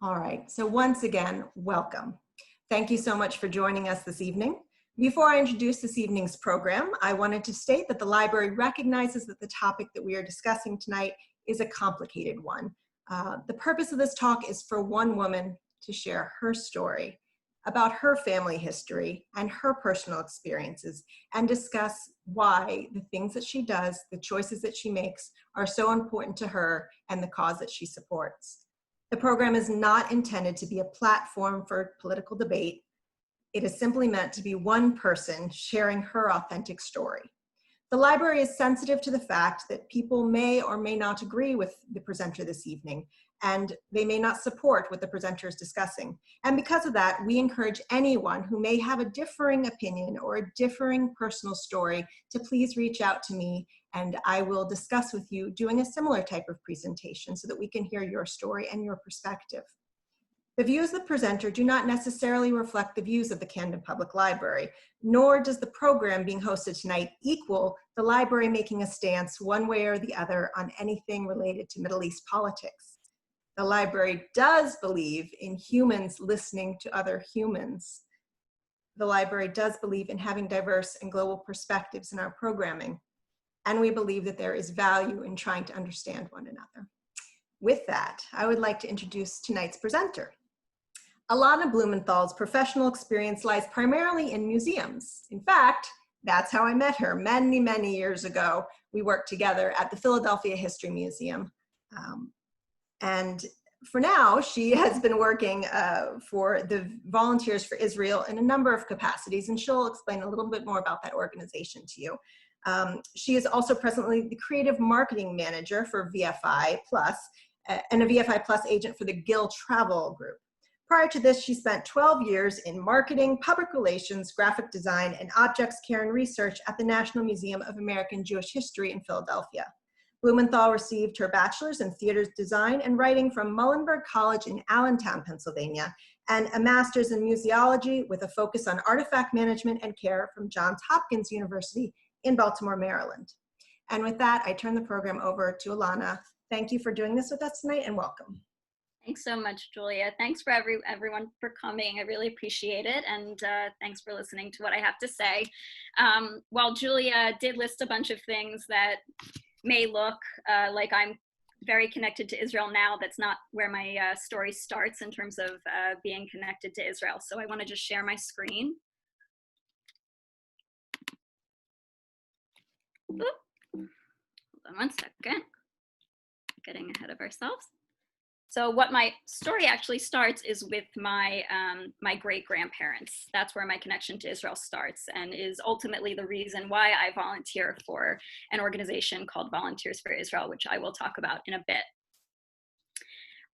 All right, so once again, welcome. Thank you so much for joining us this evening. Before I introduce this evening's program, I wanted to state that the library recognizes that the topic that we are discussing tonight is a complicated one. The purpose of this talk is for one woman to share her story about her family history and her personal experiences and discuss why the things that she does, the choices that she makes are so important to her and the cause that she supports. The program is not intended to be a platform for political debate. It is simply meant to be one person sharing her authentic story. The library is sensitive to the fact that people may or may not agree with the presenter this evening, and they may not support what the presenter is discussing. And because of that, we encourage anyone who may have a differing opinion or a differing personal story to please reach out to me, and I will discuss with you doing a similar type of presentation so that we can hear your story and your perspective. The views of the presenter do not necessarily reflect the views of the Camden Public Library, nor does the program being hosted tonight equal the library making a stance one way or the other on anything related to Middle East politics. The library does believe in humans listening to other humans. The library does believe in having diverse and global perspectives in our programming, and we believe that there is value in trying to understand one another. With that, I would like to introduce tonight's presenter. Ilana Blumenthal's professional experience lies primarily in museums. In fact, that's how I met her many, many years ago. We worked together at the Philadelphia History Museum. And for now, she has been working for the Volunteers for Israel in a number of capacities, and she'll explain a little bit more about that organization to you. She is also presently the creative marketing manager for VFI Plus and a VFI Plus agent for the Gill Travel Group. Prior to this, she spent 12 years in marketing, public relations, graphic design, and objects care and research at the National Museum of American Jewish History in Philadelphia. Blumenthal received her bachelor's in theater design and writing from Muhlenberg College in Allentown, Pennsylvania, and a master's in museology with a focus on artifact management and care from Johns Hopkins University in Baltimore, Maryland. And with that, I turn the program over to Ilana. Thank you for doing this with us tonight, and welcome. Thanks so much, Julia. Thanks for everyone for coming. I really appreciate it. And thanks for listening to what I have to say. While Julia did list a bunch of things that may look like I'm very connected to Israel now, that's not where my story starts in terms of being connected to Israel. So I want to just share my screen. Oop. Hold on one second. Getting ahead of ourselves. So what my story actually starts is with my great-grandparents. That's where my connection to Israel starts and is ultimately the reason why I volunteer for an organization called Volunteers for Israel, which I will talk about in a bit.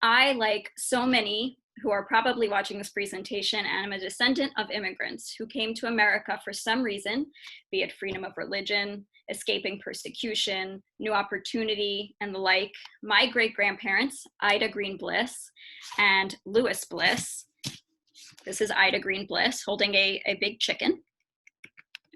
I, like so many who are probably watching this presentation, am a descendant of immigrants who came to America for some reason, be it freedom of religion, escaping persecution, new opportunity, and the like. My great-grandparents, Ida Green Bliss and Louis Bliss. This is Ida Green Bliss holding a big chicken.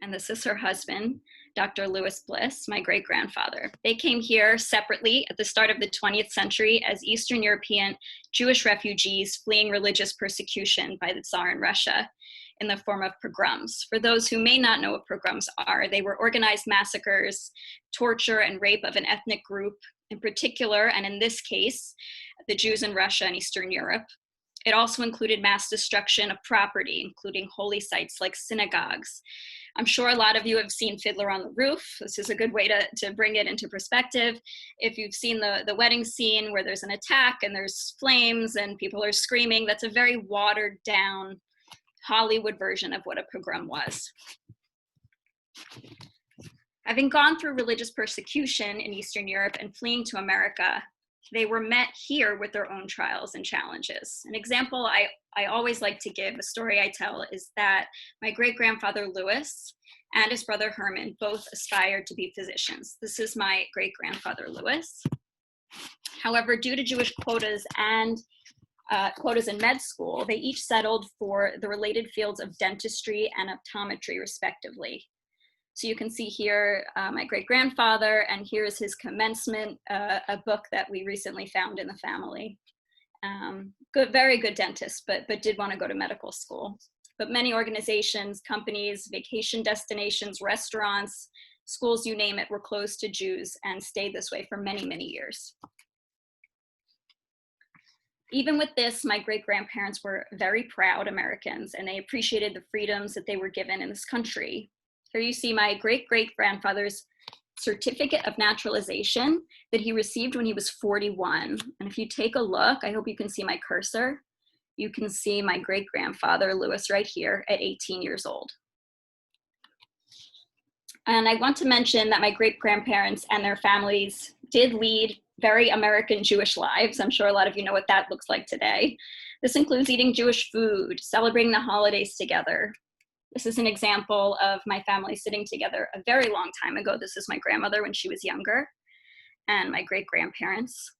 And this is her husband, Dr. Louis Bliss, my great-grandfather. They came here separately at the start of the 20th century as Eastern European Jewish refugees fleeing religious persecution by the Tsar in Russia in the form of pogroms. For those who may not know what pogroms are, they were organized massacres, torture, and rape of an ethnic group in particular, and in this case, the Jews in Russia and Eastern Europe. It also included mass destruction of property, including holy sites like synagogues. I'm sure a lot of you have seen Fiddler on the Roof. This is a good way to bring it into perspective. If you've seen the wedding scene where there's an attack and there's flames and people are screaming, that's a very watered down Hollywood version of what a pogrom was. Having gone through religious persecution in Eastern Europe and fleeing to America, they were met here with their own trials and challenges. An example I always like to give, a story I tell, is that my great-grandfather Louis and his brother Herman both aspired to be physicians. This is my great-grandfather Louis. However, due to Jewish quotas and quotas in med school, they each settled for the related fields of dentistry and optometry, respectively. So you can see here my great-grandfather, and here's his commencement, a book that we recently found in the family. Very good dentist, but did want to go to medical school. But many organizations, companies, vacation destinations, restaurants, schools, you name it, were closed to Jews and stayed this way for many, many years. Even with this, my great-grandparents were very proud Americans, and they appreciated the freedoms that they were given in this country. Here you see my great-great-grandfather's certificate of naturalization that he received when he was 41. And if you take a look, I hope you can see my cursor, you can see my great-grandfather, Lewis, right here at 18 years old. And I want to mention that my great-grandparents and their families did lead very American Jewish lives. I'm sure a lot of you know what that looks like today. This includes eating Jewish food, celebrating the holidays together. This is an example of my family sitting together a very long time ago. This is my grandmother when she was younger, and my great-grandparents.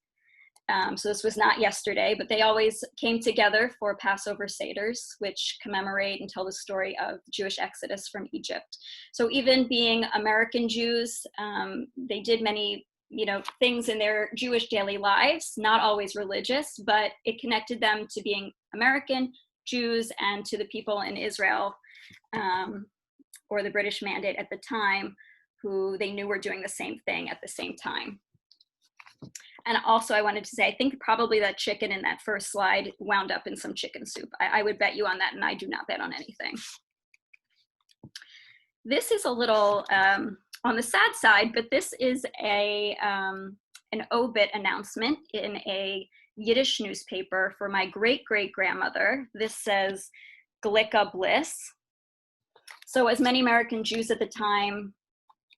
So this was not yesterday, but they always came together for Passover Seders, which commemorate and tell the story of Jewish exodus from Egypt. So even being American Jews, they did many things in their Jewish daily lives, not always religious, but it connected them to being American Jews and to the people in Israel, or the British Mandate at the time, who they knew were doing the same thing at the same time. And also I wanted to say, I think probably that chicken in that first slide wound up in some chicken soup. I would bet you on that, and I do not bet on anything. This is a little on the sad side, but this is an obit announcement in a Yiddish newspaper for my great-great-grandmother. This says, Glika Bliss. So as many American Jews at the time,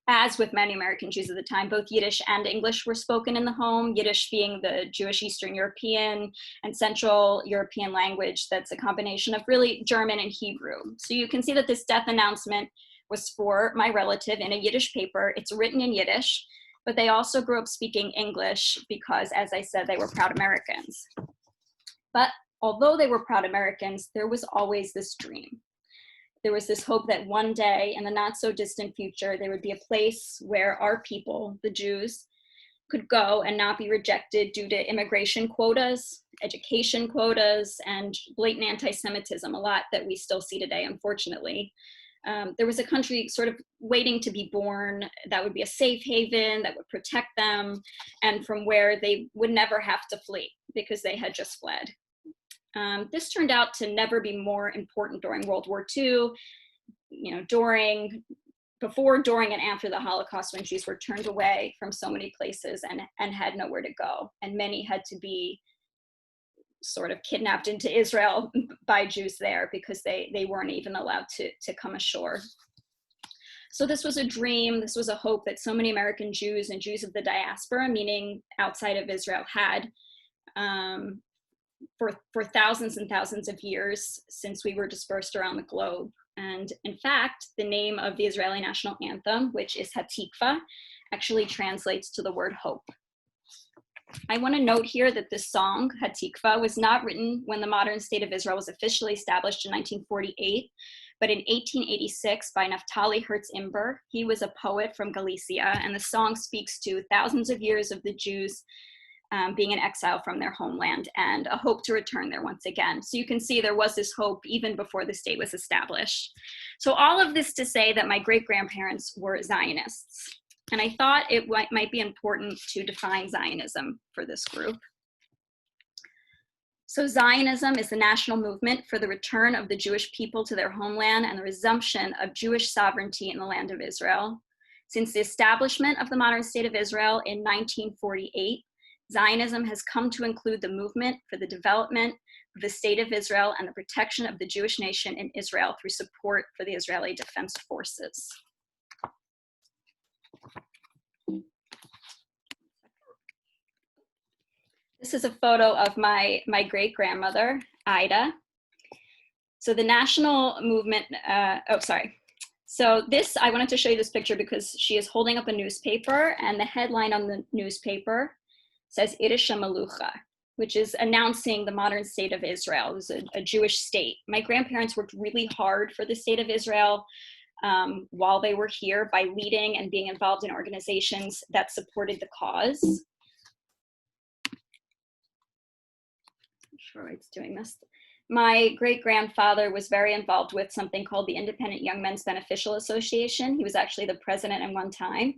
both Yiddish and English were spoken in the home, Yiddish being the Jewish Eastern European and Central European language that's a combination of really German and Hebrew. So you can see that this death announcement was for my relative in a Yiddish paper. It's written in Yiddish, but they also grew up speaking English because, as I said, they were proud Americans. But although they were proud Americans, there was always this dream. There was this hope that one day in the not so distant future, there would be a place where our people, the Jews, could go and not be rejected due to immigration quotas, education quotas, and blatant anti-Semitism, a lot that we still see today, unfortunately. There was a country sort of waiting to be born that would be a safe haven, that would protect them, and from where they would never have to flee because they had just fled. This turned out to never be more important during World War II, before, during, and after the Holocaust, when Jews were turned away from so many places and had nowhere to go. And many had to be sort of kidnapped into Israel by Jews there because they weren't even allowed to come ashore. So this was a dream, this was a hope that so many American Jews and Jews of the diaspora, meaning outside of Israel, had for thousands and thousands of years since we were dispersed around the globe. And in fact, the name of the Israeli national anthem, which is Hatikva, actually translates to the word hope. I want to note here that this song, Hatikva, was not written when the modern state of Israel was officially established in 1948, but in 1886 by Naftali Herz Imber. He was a poet from Galicia, and the song speaks to thousands of years of the Jews being in exile from their homeland and a hope to return there once again. So you can see there was this hope even before the state was established. So all of this to say that my great-grandparents were Zionists. And I thought it might be important to define Zionism for this group. So Zionism is the national movement for the return of the Jewish people to their homeland and the resumption of Jewish sovereignty in the land of Israel. Since the establishment of the modern state of Israel in 1948, Zionism has come to include the movement for the development of the state of Israel and the protection of the Jewish nation in Israel through support for the Israeli Defense Forces. This is a photo of my great-grandmother, Ida. So the national movement, So I wanted to show you this picture because she is holding up a newspaper, and the headline on the newspaper says Irisha Malucha, which is announcing the modern state of Israel. It was a Jewish state. My grandparents worked really hard for the state of Israel while they were here by leading and being involved in organizations that supported the cause. sure it's doing this. My great-grandfather was very involved with something called the Independent Young Men's Beneficial Association. He was actually the president at one time.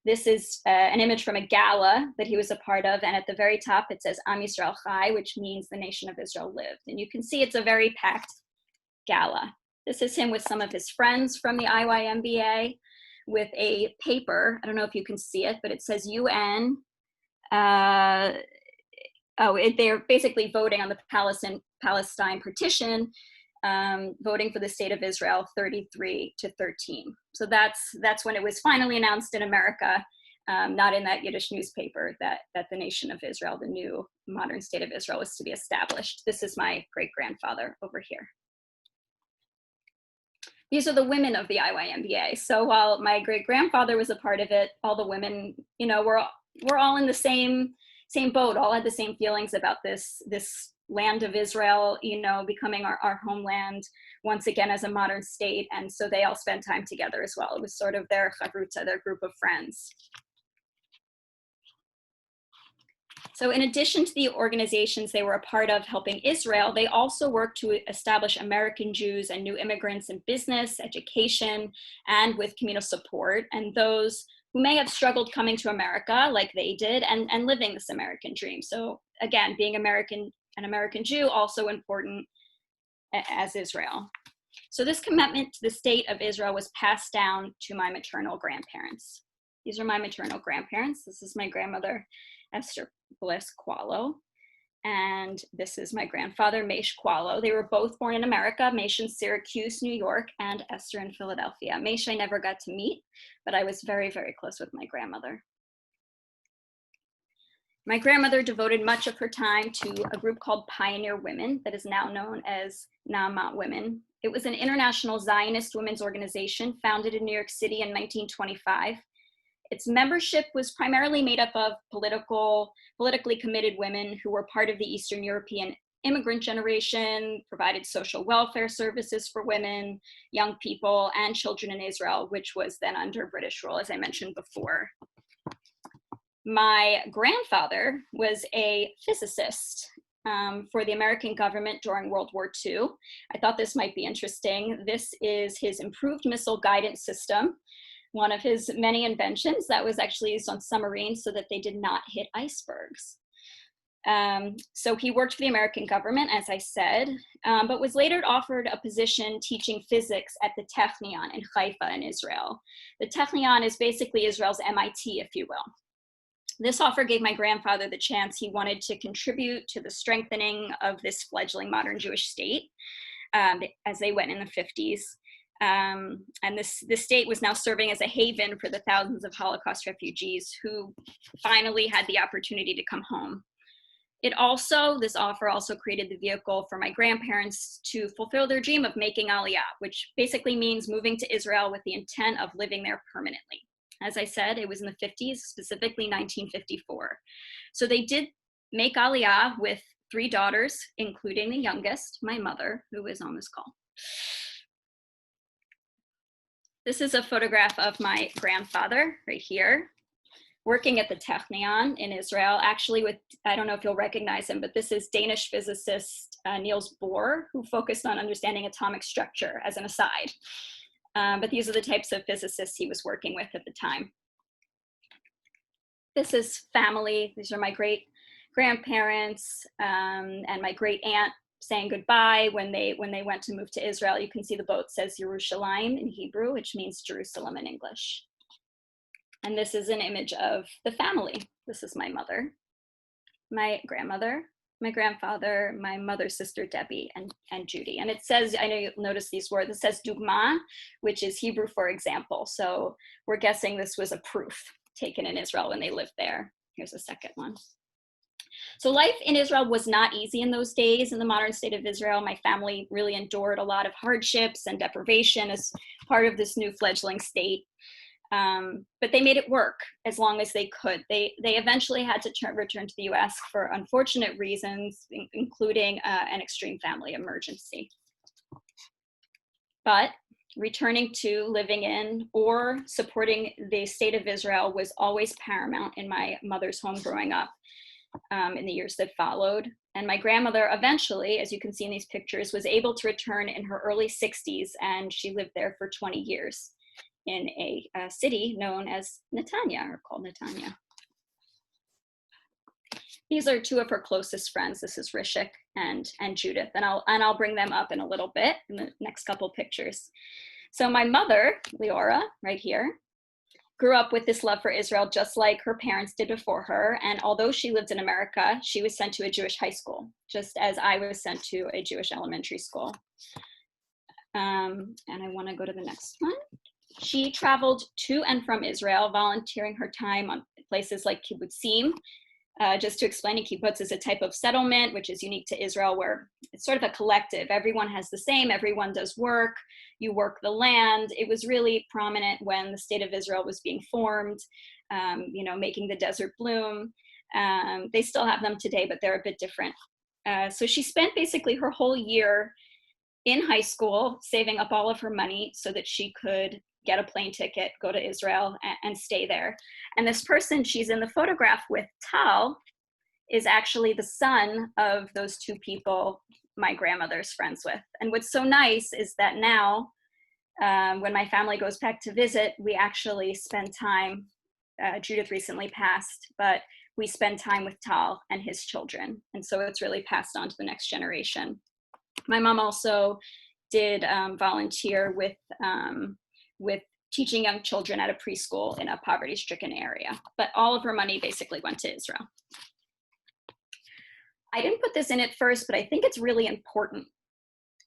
This is an image from a gala that he was a part of, and at the very top it says Am Yisrael Chai, which means the nation of Israel lived. And you can see it's a very packed gala. This is him with some of his friends from the IYMBA with a paper. I don't know if you can see it, but it says UN. They're basically voting on the Palestine partition, voting for the state of Israel 33-13. So that's when it was finally announced in America, not in that Yiddish newspaper, that the nation of Israel, the new modern state of Israel, was to be established. This is my great-grandfather over here. These are the women of the IYMBA. So while my great-grandfather was a part of it, all the women, you know, we're all in the same boat, all had the same feelings about this land of Israel, you know, becoming our homeland once again as a modern state. And so they all spent time together as well. It was sort of their chavruta, their group of friends. So in addition to the organizations they were a part of helping Israel, they also worked to establish American Jews and new immigrants in business, education, and with communal support, and those who may have struggled coming to America like they did and living this American dream. So again, being an American Jew, also important as Israel. So this commitment to the state of Israel was passed down to my maternal grandparents. These are my maternal grandparents. This is my grandmother, Esther Bliss Qualo, and this is my grandfather, Maish Qualo. They were both born in America, Maish in Syracuse, New York, and Esther in Philadelphia. Maish I never got to meet, but I was very, very close with my grandmother. My grandmother devoted much of her time to a group called Pioneer Women that is now known as Na'amat Women. It was an international Zionist women's organization founded in New York City in 1925. Its membership was primarily made up of politically committed women who were part of the Eastern European immigrant generation, provided social welfare services for women, young people, and children in Israel, which was then under British rule, as I mentioned before. My grandfather was a physicist for the American government during World War II. I thought this might be interesting. This is his improved missile guidance system, one of his many inventions that was actually used on submarines so that they did not hit icebergs. So he worked for the American government, as I said, but was later offered a position teaching physics at the Technion in Haifa in Israel. The Technion is basically Israel's MIT, if you will. This offer gave my grandfather the chance he wanted to contribute to the strengthening of this fledgling modern Jewish state as they went in the 50s. And this state was now serving as a haven for the thousands of Holocaust refugees who finally had the opportunity to come home. This offer also created the vehicle for my grandparents to fulfill their dream of making Aliyah, which basically means moving to Israel with the intent of living there permanently. As I said, it was in the 50s, specifically 1954. So they did make Aliyah with 3 daughters, including the youngest, my mother, who is on this call. This is a photograph of my grandfather right here, working at the Technion in Israel, actually with, I don't know if you'll recognize him, but this is Danish physicist Niels Bohr, who focused on understanding atomic structure as an aside. But these are the types of physicists he was working with at the time. This is family. These are my great grandparents and my great aunt saying goodbye when they went to move to Israel. You can see the boat says Yerushalayim in Hebrew, which means Jerusalem in English. And this is an image of the family. This is my mother, my grandmother, my grandfather, my mother's sister, Debbie, and Judy. And it says, I know you'll notice these words, it says dugma, which is Hebrew for example. So we're guessing this was a proof taken in Israel when they lived there. Here's a second one. So life in Israel was not easy in those days in the modern state of Israel. My family really endured a lot of hardships and deprivation as part of this new fledgling state. But they made it work as long as they could. They eventually had to return to the US for unfortunate reasons, including an extreme family emergency. But returning to living in or supporting the state of Israel was always paramount in my mother's home growing up in the years that followed. And my grandmother eventually, as you can see in these pictures, was able to return in her early 60s, and she lived there for 20 years in a city known as Netanya, or called Netanya. These are two of her closest friends. This is Rishik and Judith, and I'll bring them up in a little bit in the next couple pictures. So my mother, Leora, right here, grew up with this love for Israel just like her parents did before her. And although she lived in America, she was sent to a Jewish high school, just as I was sent to a Jewish elementary school. And I want to go to the next one. She traveled to and from Israel, volunteering her time on places like kibbutzim. Just to explain, a kibbutz is a type of settlement which is unique to Israel, where it's sort of a collective. Everyone has the same, everyone does work, you work the land. It was really prominent when the state of Israel was being formed, making the desert bloom. They still have them today, but they're a bit different. So she spent basically her whole year in high school saving up all of her money so that she could get a plane ticket, go to Israel, and stay there. And this person she's in the photograph with, Tal, is actually the son of those two people my grandmother's friends with. And what's so nice is that now, when my family goes back to visit, we actually spend time, Judith recently passed, but we spend time with Tal and his children. And so it's really passed on to the next generation. My mom also did volunteer with teaching young children at a preschool in a poverty-stricken area. But all of her money basically went to Israel. I didn't put this in at first, but I think it's really important.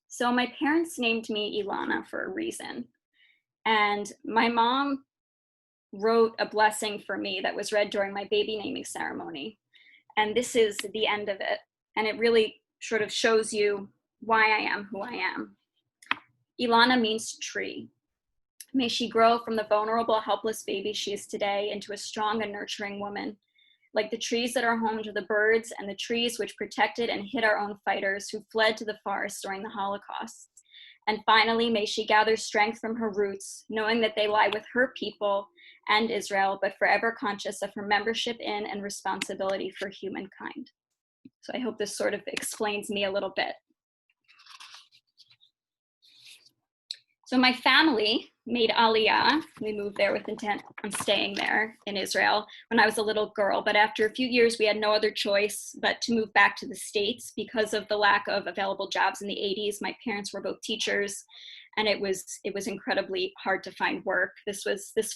So my parents named me Ilana for a reason. And my mom wrote a blessing for me that was read during my baby naming ceremony. And this is the end of it. And it really sort of shows you why I am who I am. Ilana means tree. May she grow from the vulnerable, helpless baby she is today into a strong and nurturing woman, like the trees that are home to the birds and the trees which protected and hid our own fighters who fled to the forest during the Holocaust. And finally, may she gather strength from her roots, knowing that they lie with her people and Israel, but forever conscious of her membership in and responsibility for humankind. So I hope this sort of explains me a little bit. So my family made Aliyah. We moved there with intent on staying there in Israel when I was a little girl. But after a few years, we had no other choice but to move back to the States because of the lack of available jobs in the 80s. My parents were both teachers, and it was incredibly hard to find work. This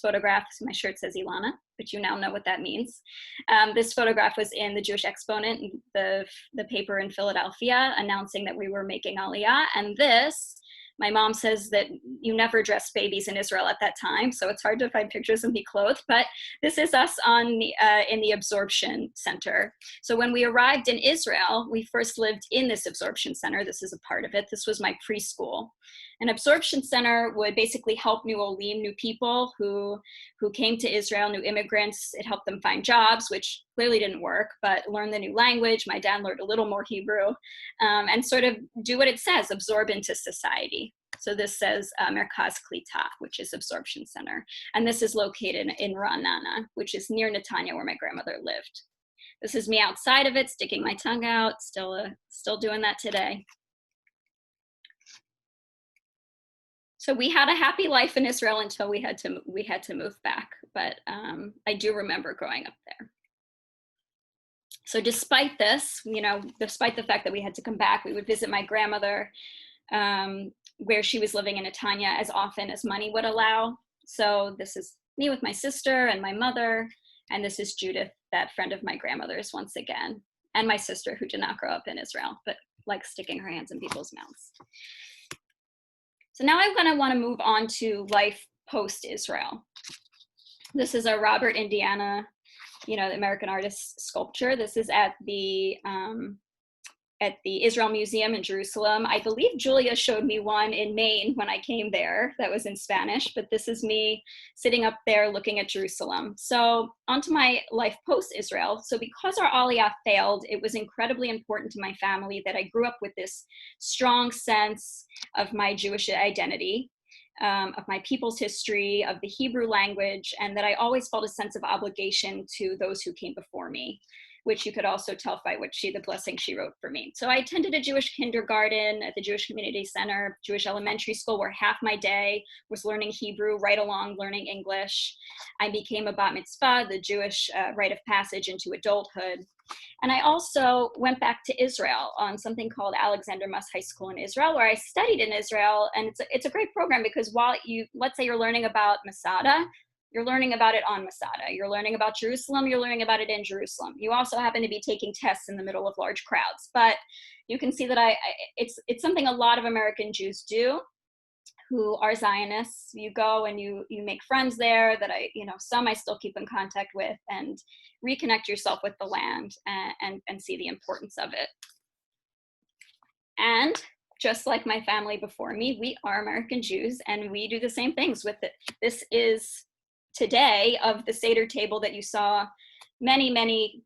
photograph, my shirt says Ilana, but you now know what that means. This photograph was in the Jewish Exponent, the paper in Philadelphia, announcing that we were making Aliyah. And this, my mom says that you never dressed babies in Israel at that time, so it's hard to find pictures of me clothed, but this is us in the absorption center. So when we arrived in Israel, we first lived in this absorption center. This is a part of it. This was my preschool. An absorption center would basically help new olim, new people who came to Israel, new immigrants. It helped them find jobs, which clearly didn't work, but learn the new language. My dad learned a little more Hebrew, and sort of do what it says, absorb into society. So this says Merkaz Klita, which is absorption center. And this is located in Ra'anana, which is near Netanya, where my grandmother lived. This is me outside of it, sticking my tongue out, still doing that today. So we had a happy life in Israel until we had to move back, but I do remember growing up there. So despite this, despite the fact that we had to come back, we would visit my grandmother where she was living in Netanya as often as money would allow. So this is me with my sister and my mother, and this is Judith, that friend of my grandmother's once again, and my sister who did not grow up in Israel, but likes sticking her hands in people's mouths. So now I'm gonna wanna move on to life post-Israel. This is a Robert Indiana, the American artist sculpture. This is at the Israel Museum in Jerusalem. I believe Julia showed me one in Maine when I came there that was in Spanish, but this is me sitting up there looking at Jerusalem. So onto my life post-Israel. So because our Aliyah failed, it was incredibly important to my family that I grew up with this strong sense of my Jewish identity, of my people's history, of the Hebrew language, and that I always felt a sense of obligation to those who came before me, which you could also tell by the blessing she wrote for me. So I attended a Jewish kindergarten at the Jewish Community Center, Jewish elementary school, where half my day was learning Hebrew, right along learning English. I became a bat mitzvah, the Jewish rite of passage into adulthood. And I also went back to Israel on something called Alexander Muss High School in Israel, where I studied in Israel. And it's a great program because while let's say you're learning about Masada, you're learning about it on Masada. You're learning about Jerusalem, you're learning about it in Jerusalem. You also happen to be taking tests in the middle of large crowds. But you can see that it's something a lot of American Jews do who are Zionists. You go and you make friends there that some I still keep in contact with, and reconnect yourself with the land and see the importance of it. And just like my family before me, we are American Jews, and we do the same things with it. This is today of the Seder table that you saw many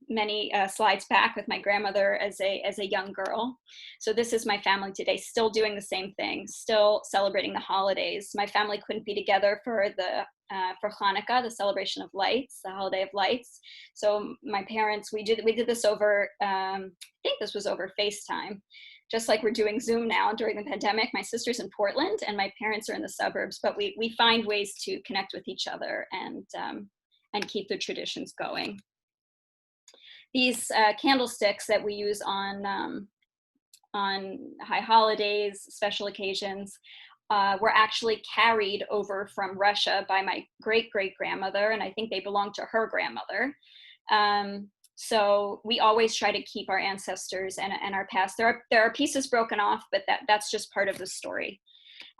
slides back with my grandmother as a young girl. So this is my family today, still doing the same thing, still celebrating the holidays. My family couldn't be together for Hanukkah, the celebration of lights, the holiday of lights. So my parents, we did this over, I think this was over FaceTime. Just like we're doing Zoom now during the pandemic. My sister's in Portland and my parents are in the suburbs, but we find ways to connect with each other and keep the traditions going. These candlesticks that we use on high holidays, special occasions, were actually carried over from Russia by my great-great-grandmother, and I think they belonged to her grandmother. So we always try to keep our ancestors and our past. There are pieces broken off, but that's just part of the story.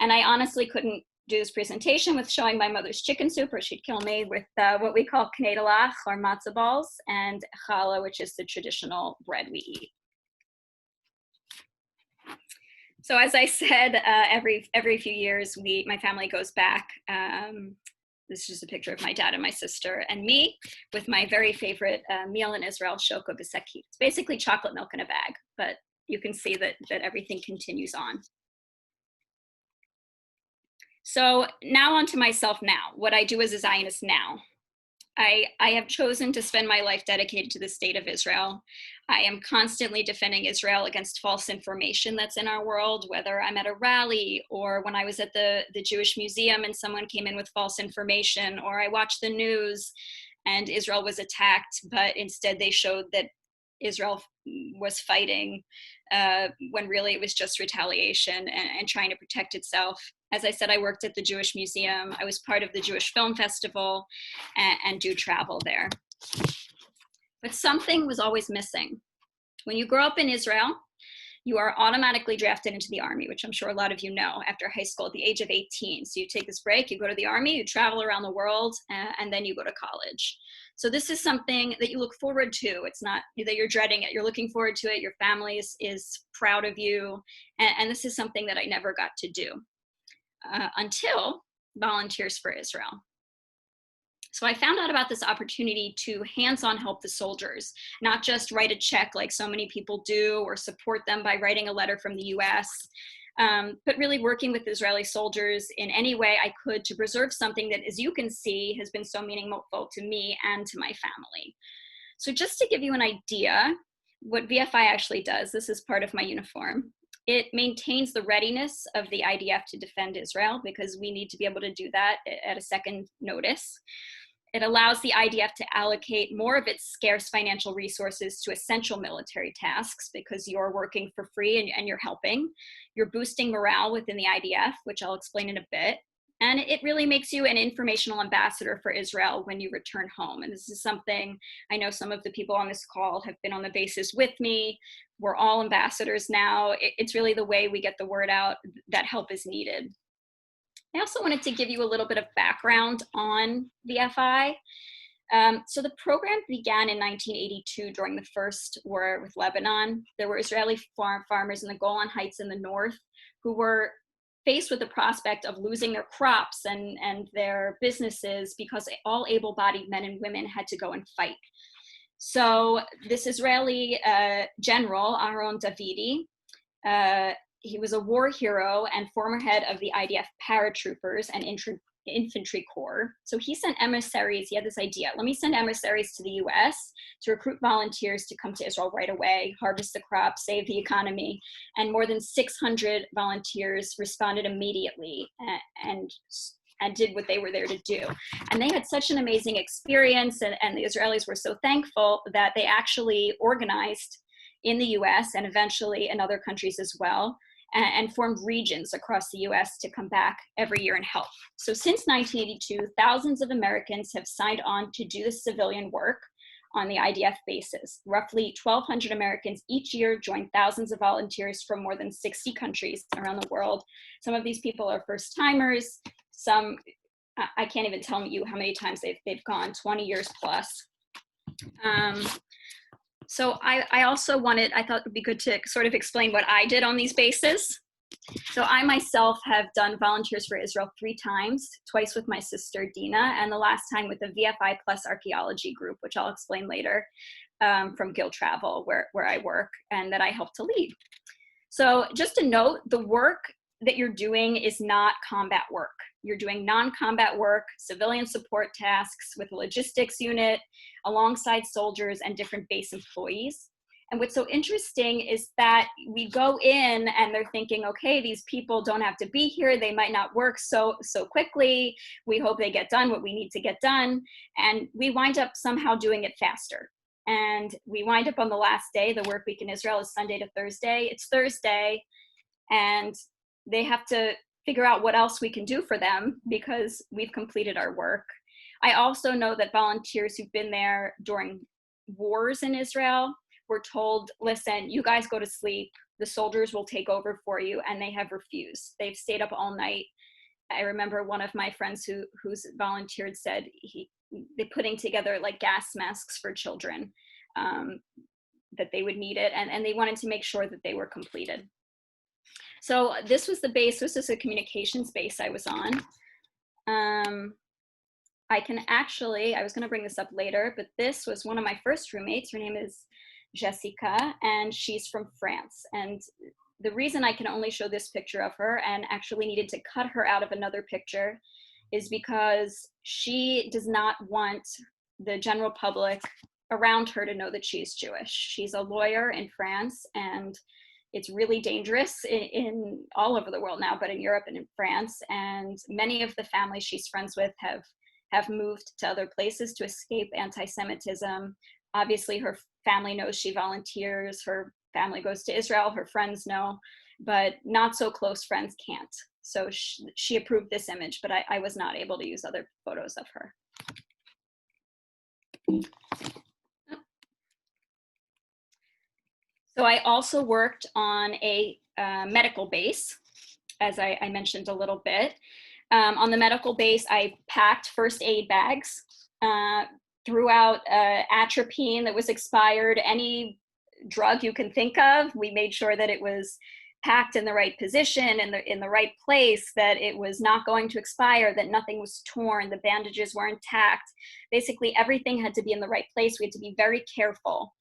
And I honestly couldn't do this presentation with showing my mother's chicken soup, or she'd kill me, with what we call knedlach, or matzah balls, and challah, which is the traditional bread we eat. So as I said, every few years, my family goes back. This is just a picture of my dad and my sister and me with my very favorite meal in Israel, shoko b'sakit. It's basically chocolate milk in a bag, but you can see that everything continues on. So now onto myself now, what I do as a Zionist now. I have chosen to spend my life dedicated to the state of Israel. I am constantly defending Israel against false information that's in our world, whether I'm at a rally or when I was at the Jewish Museum and someone came in with false information, or I watched the news and Israel was attacked, but instead they showed that Israel was fighting when really it was just retaliation and trying to protect itself. As I said, I worked at the Jewish Museum. I was part of the Jewish Film Festival and do travel there. But something was always missing. When you grow up in Israel, you are automatically drafted into the army, which I'm sure a lot of you know, after high school at the age of 18. So you take this break, you go to the army, you travel around the world, and then you go to college. So this is something that you look forward to. It's not that you're dreading it. You're looking forward to it. Your family is proud of you. And this is something that I never got to do until Volunteers for Israel. So I found out about this opportunity to hands-on help the soldiers, not just write a check like so many people do or support them by writing a letter from the US, but really working with Israeli soldiers in any way I could to preserve something that, as you can see, has been so meaningful to me and to my family. So just to give you an idea, what VFI actually does, this is part of my uniform, it maintains the readiness of the IDF to defend Israel, because we need to be able to do that at a second notice. It allows the IDF to allocate more of its scarce financial resources to essential military tasks, because you're working for free and you're helping. You're boosting morale within the IDF, which I'll explain in a bit. And it really makes you an informational ambassador for Israel when you return home. And this is something I know some of the people on this call have been on the bases with me. We're all ambassadors now. It's really the way we get the word out that help is needed. I also wanted to give you a little bit of background on VFI. So the program began in 1982 during the first war with Lebanon. There were Israeli farmers in the Golan Heights in the north who were faced with the prospect of losing their crops and their businesses because all able-bodied men and women had to go and fight. So this Israeli general, Aaron Davidi, he was a war hero and former head of the IDF paratroopers and infantry corps. So he sent emissaries. He had this idea, let me send emissaries to the US to recruit volunteers to come to Israel right away, harvest the crop, save the economy. And more than 600 volunteers responded immediately and did what they were there to do. And they had such an amazing experience, and the Israelis were so thankful that they actually organized in the US and eventually in other countries as well, and formed regions across the US to come back every year and help. So since 1982, thousands of Americans have signed on to do this civilian work on the IDF basis. Roughly 1,200 Americans each year join thousands of volunteers from more than 60 countries around the world. Some of these people are first timers. Some, I can't even tell you how many times they've gone, 20 years plus. So I also I thought it would be good to sort of explain what I did on these bases. So I myself have done Volunteers for Israel 3 times, twice with my sister Dina, and the last time with the VFI Plus Archaeology group, which I'll explain later, from Guild Travel, where I work and that I help to lead. So just a note, the work that you're doing is not combat work. You're doing non-combat work, civilian support tasks with a logistics unit, alongside soldiers and different base employees. And what's so interesting is that we go in and they're thinking, okay, these people don't have to be here. They might not work so quickly. We hope they get done what we need to get done. And we wind up somehow doing it faster. And we wind up on the last day. The work week in Israel is Sunday to Thursday. It's Thursday, and they have to figure out what else we can do for them because we've completed our work. I also know that volunteers who've been there during wars in Israel were told, listen, you guys go to sleep, the soldiers will take over for you, and they have refused. They've stayed up all night. I remember one of my friends who's volunteered said they're putting together like gas masks for children, that they would need it, and they wanted to make sure that they were completed. So this was the base, this is a communications base I was on. I was gonna bring this up later, but this was one of my first roommates. Her name is Jessica, and she's from France. And the reason I can only show this picture of her and actually needed to cut her out of another picture is because she does not want the general public around her to know that she's Jewish. She's a lawyer in France, and it's really dangerous in all over the world now, but in Europe and in France. And many of the families she's friends with have moved to other places to escape anti-Semitism. Obviously, her family knows she volunteers. Her family goes to Israel. Her friends know, but not so close friends can't. So she approved this image, but I was not able to use other photos of her. So I also worked on a medical base, as I mentioned a little bit. On the medical base, I packed first aid bags, threw out atropine that was expired, any drug you can think of. We made sure that it was packed in the right position, in the right place, that it was not going to expire, that nothing was torn, the bandages were intact. Basically, everything had to be in the right place. We had to be very careful.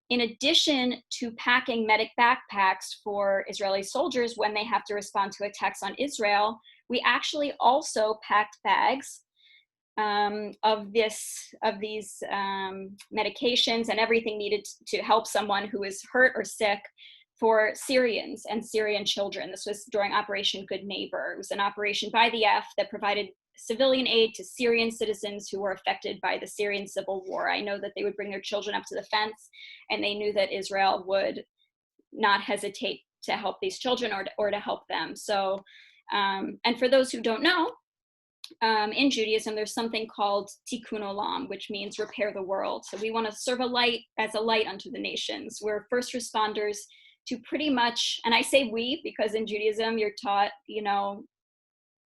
In addition to packing medic backpacks for Israeli soldiers when they have to respond to attacks on Israel, we actually also packed bags of these medications and everything needed to help someone who is hurt or sick for Syrians and Syrian children. This was during Operation Good Neighbor. It was an operation by the F that provided civilian aid to Syrian citizens who were affected by the Syrian civil war. I know that they would bring their children up to the fence, and they knew that Israel would not hesitate to help these children or to help them. So, and for those who don't know, in Judaism, there's something called tikkun olam, which means repair the world. So we want to serve as a light unto the nations. We're first responders to pretty much, and I say we because in Judaism, you're taught,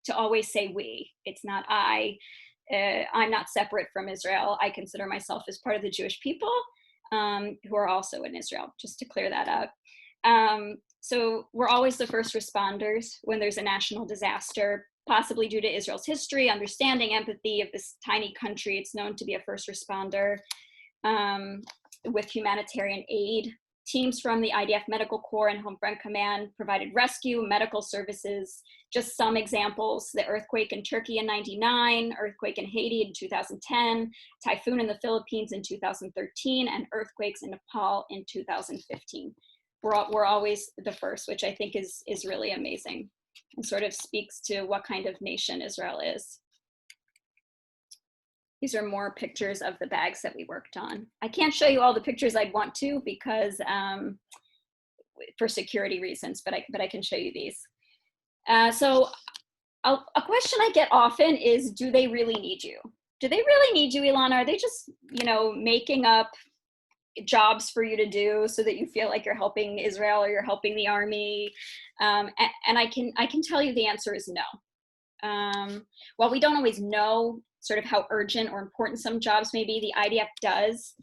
to always say we. It's not I. I'm not separate from Israel. I consider myself as part of the Jewish people who are also in Israel, just to clear that up. So we're always the first responders when there's a national disaster, possibly due to Israel's history, understanding, empathy of this tiny country. It's known to be a first responder with humanitarian aid. Teams from the IDF Medical Corps and Homefront Command provided rescue, medical services. Just some examples: the earthquake in Turkey in '99, earthquake in Haiti in 2010, typhoon in the Philippines in 2013, and earthquakes in Nepal in 2015. We're always the first, which I think is really amazing and sort of speaks to what kind of nation Israel is. These are more pictures of the bags that we worked on. I can't show you all the pictures I'd want to because for security reasons, but I can show you these. So a question I get often is, do they really need you? Do they really need you, Ilana? Are they just, making up jobs for you to do so that you feel like you're helping Israel or you're helping the army? And I can tell you the answer is no. While we don't always know sort of how urgent or important some jobs may be, the IDF does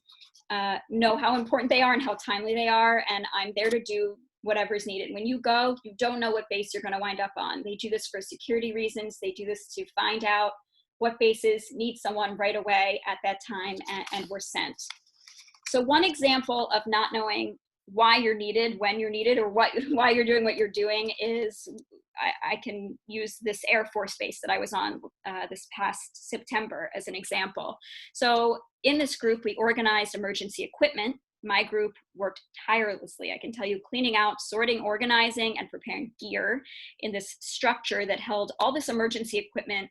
know how important they are and how timely they are, and I'm there to do whatever's needed. When you go, you don't know what base you're going to wind up on. They do this for security reasons. They do this to find out what bases need someone right away at that time, and we're sent. So one example of not knowing why you're needed, when you're needed, or why you're doing what you're doing is, I can use this Air Force base that I was on this past September as an example. So in this group, we organized emergency equipment. My group worked tirelessly, I can tell you, cleaning out, sorting, organizing, and preparing gear in this structure that held all this emergency equipment.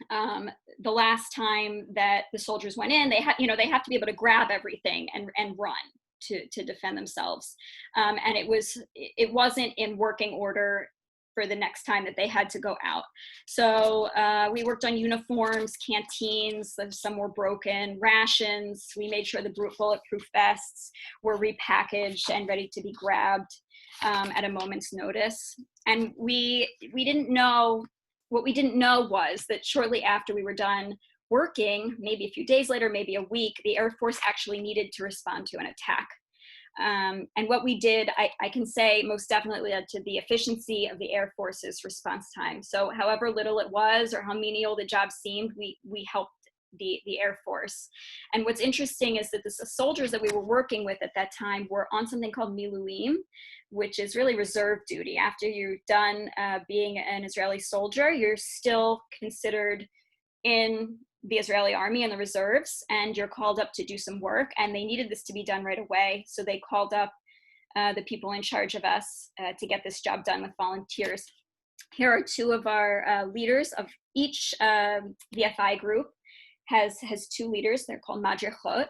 The last time that the soldiers went in, they have to be able to grab everything and run to defend themselves. And it wasn't in working order for the next time that they had to go out. So we worked on uniforms, canteens, some were broken, rations. We made sure the bulletproof vests were repackaged and ready to be grabbed at a moment's notice. And we didn't know, what we didn't know was that shortly after we were done working, maybe a few days later, maybe a week, the Air Force actually needed to respond to an attack. And what we did, I can say most definitely led to the efficiency of the Air Force's response time. So however little it was or how menial the job seemed, we helped the Air Force. And what's interesting is that the soldiers that we were working with at that time were on something called miluim, which is really reserve duty. After you're done being an Israeli soldier, you're still considered in the Israeli army and the reserves, and you're called up to do some work, and they needed this to be done right away. So they called up the people in charge of us to get this job done with volunteers. Here are two of our leaders of each VFI group has two leaders. They're called madrichot.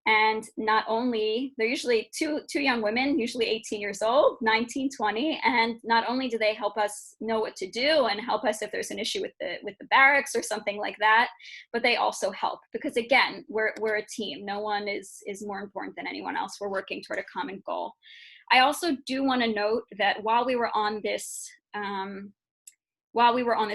And not only, they're usually two young women, usually 18 years old, 19, 20, and not only do they help us know what to do and help us if there's an issue with the barracks or something like that, but they also help because, again, we're a team. No one is more important than anyone else. We're working toward a common goal. I also do want to note that while we were on this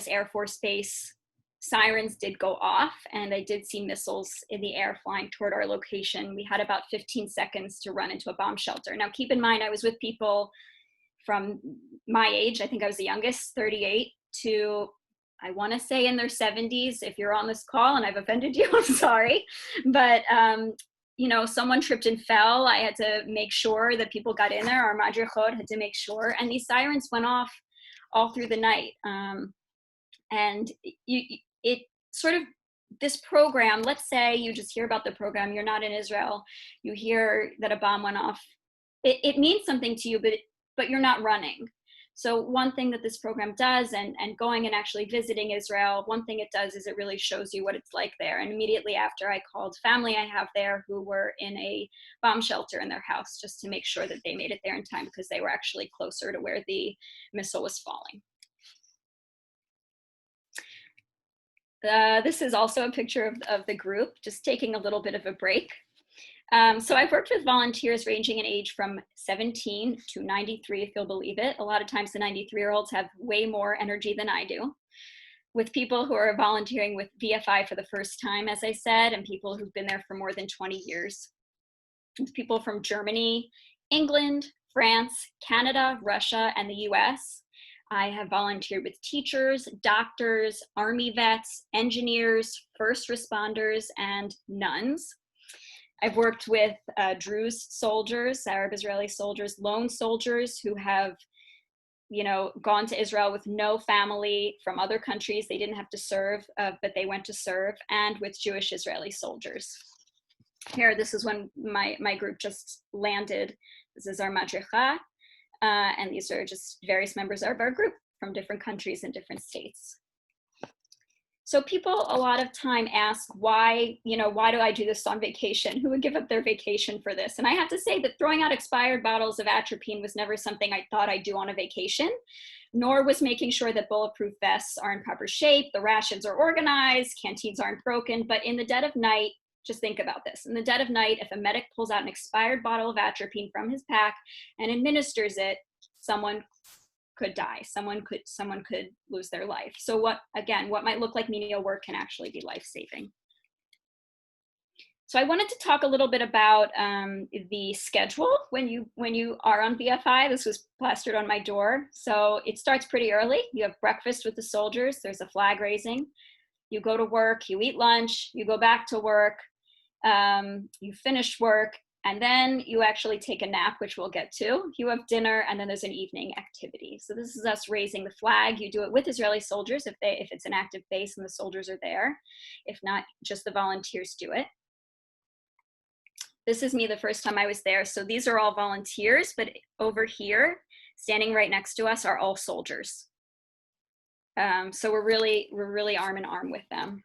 Air Force base, sirens did go off, and I did see missiles in the air flying toward our location. We had about 15 seconds to run into a bomb shelter. Now, keep in mind, I was with people from my age. I think I was the youngest, 38, to, I want to say, in their 70s. If you're on this call and I've offended you, I'm sorry. But, someone tripped and fell. I had to make sure that people got in there. Our madrichot had to make sure. And these sirens went off all through the night. And it sort of, this program, let's say you just hear about the program, you're not in Israel, you hear that a bomb went off, it means something to you, but you're not running. So one thing that this program does, and going and actually visiting Israel, one thing it does is it really shows you what it's like there. And immediately after, I called family I have there who were in a bomb shelter in their house just to make sure that they made it there in time, because they were actually closer to where the missile was falling. This is also a picture of the group, just taking a little bit of a break. So I've worked with volunteers ranging in age from 17 to 93, if you'll believe it. A lot of times the 93-year-olds have way more energy than I do. With people who are volunteering with VFI for the first time, as I said, and people who've been there for more than 20 years. With people from Germany, England, France, Canada, Russia, and the US. I have volunteered with teachers, doctors, army vets, engineers, first responders, and nuns. I've worked with Druze soldiers, Arab Israeli soldiers, lone soldiers who have, you know, gone to Israel with no family from other countries. They didn't have to serve, but they went to serve, and with Jewish Israeli soldiers. Here, this is when my group just landed. This is our madricha, and these are just various members of our group from different countries and different states. So people a lot of time ask, why do I do this on vacation? Who would give up their vacation for this? And I have to say that throwing out expired bottles of atropine was never something I thought I'd do on a vacation, nor was making sure that bulletproof vests are in proper shape, the rations are organized, canteens aren't broken. But in the dead of night, just think about this. In the dead of night, if a medic pulls out an expired bottle of atropine from his pack and administers it, someone could die. Someone could lose their life. So what might look like menial work can actually be life-saving. So I wanted to talk a little bit about the schedule when you are on VFI. This was plastered on my door. So it starts pretty early. You have breakfast with the soldiers. There's a flag raising. You go to work, you eat lunch, you go back to work, you finish work, and then you actually take a nap, which we'll get to. You have dinner, and then there's an evening activity. So this is us raising the flag. You do it with Israeli soldiers if it's an active base and the soldiers are there. If not, just the volunteers do it. This is me the first time I was there. So these are all volunteers, but over here, standing right next to us, are all soldiers. So we're really arm in arm with them.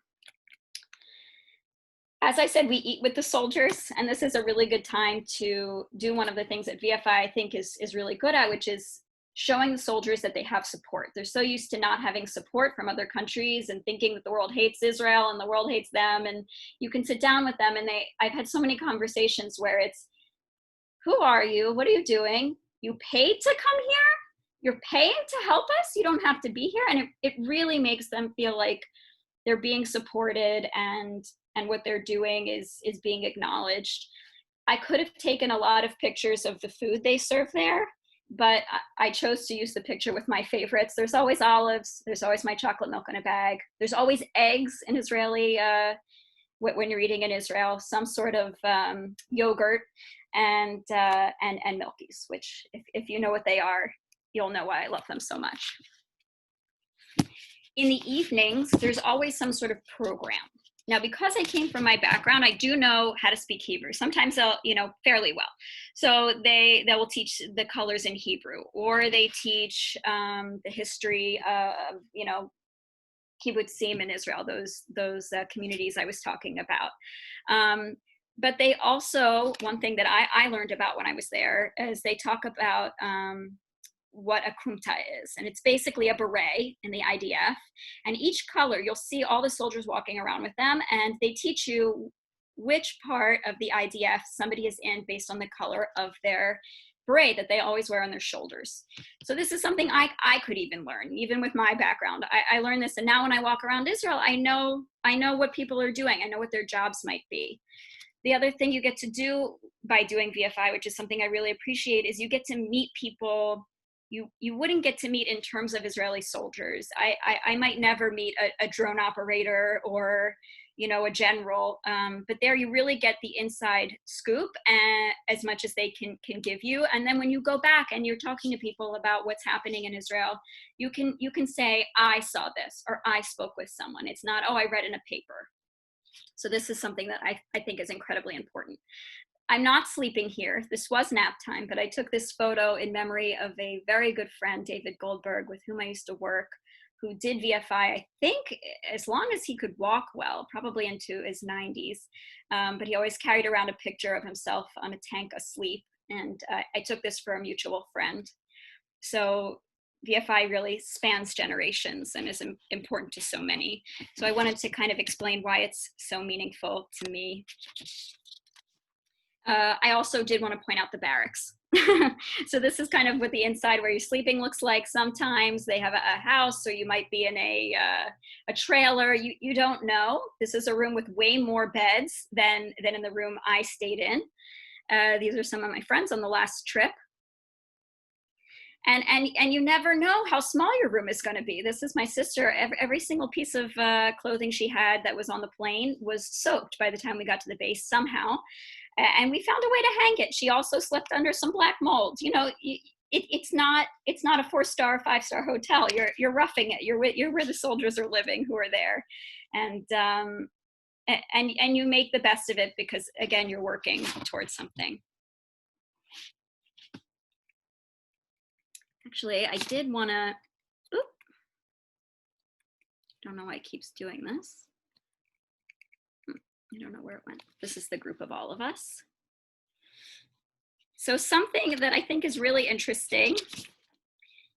As I said, we eat with the soldiers, and this is a really good time to do one of the things that VFI I think is really good at, which is showing the soldiers that they have support. They're so used to not having support from other countries and thinking that the world hates Israel and the world hates them, and you can sit down with them and I've had so many conversations where it's, who are you? What are you doing? You paid to come here? You're paying to help us? You don't have to be here. And it really makes them feel like they're being supported and what they're doing is being acknowledged. I could have taken a lot of pictures of the food they serve there, but I chose to use the picture with my favorites. There's always olives. There's always my chocolate milk in a bag. There's always eggs in Israeli, when you're eating in Israel, some sort of yogurt and milkies, which if you know what they are, you'll know why I love them so much. In the evenings, there's always some sort of program. Now, because I came from my background, I do know how to speak Hebrew. Sometimes they'll, fairly well. So they will teach the colors in Hebrew, or they teach the history of, kibbutzim in Israel, those communities I was talking about. But they also, one thing that I learned about when I was there is they talk about what a kumta is. And it's basically a beret in the IDF. And each color, you'll see all the soldiers walking around with them, and they teach you which part of the IDF somebody is in based on the color of their beret that they always wear on their shoulders. So this is something I could even learn, even with my background. I learned this, and now when I walk around Israel, I know what people are doing. I know what their jobs might be. The other thing you get to do by doing VFI, which is something I really appreciate, is you get to meet people you wouldn't get to meet in terms of Israeli soldiers. I might never meet a drone operator or a general, but there you really get the inside scoop as much as they can give you. And then when you go back and you're talking to people about what's happening in Israel, you can say, I saw this, or I spoke with someone. It's not, oh, I read in a paper. So this is something that I think is incredibly important. I'm not sleeping here. This was nap time, but I took this photo in memory of a very good friend, David Goldberg, with whom I used to work, who did VFI, I think, as long as he could walk well, probably into his 90s. But he always carried around a picture of himself on a tank asleep. And I took this for a mutual friend. So VFI really spans generations and is important to so many. So I wanted to kind of explain why it's so meaningful to me. I also did want to point out the barracks. So this is kind of what the inside where you're sleeping looks like. Sometimes they have a house, or you might be in a trailer. You don't know. This is a room with way more beds than in the room I stayed in. These are some of my friends on the last trip. And you never know how small your room is going to be. This is my sister. Every single piece of clothing she had that was on the plane was soaked by the time we got to the base somehow. And we found a way to hang it. She also slept under some black mold. You know, it's not a 4-star, 5-star hotel. You're roughing it. You're where the soldiers are living who are there, and you make the best of it because, again, you're working towards something. Actually, I did want to, don't know why it keeps doing this. I don't know where it went. This is the group of all of us. So something that I think is really interesting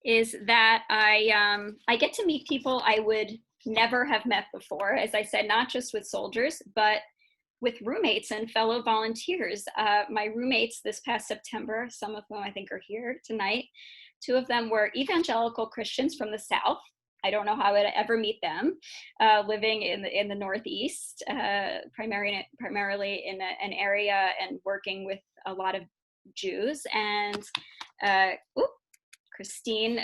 is that I get to meet people I would never have met before, as I said, not just with soldiers, but with roommates and fellow volunteers. My roommates this past September, some of whom I think are here tonight, 2 of them were evangelical Christians from the South. I don't know how I would ever meet them, living in the Northeast, primarily in an area and working with a lot of Jews. And Christine,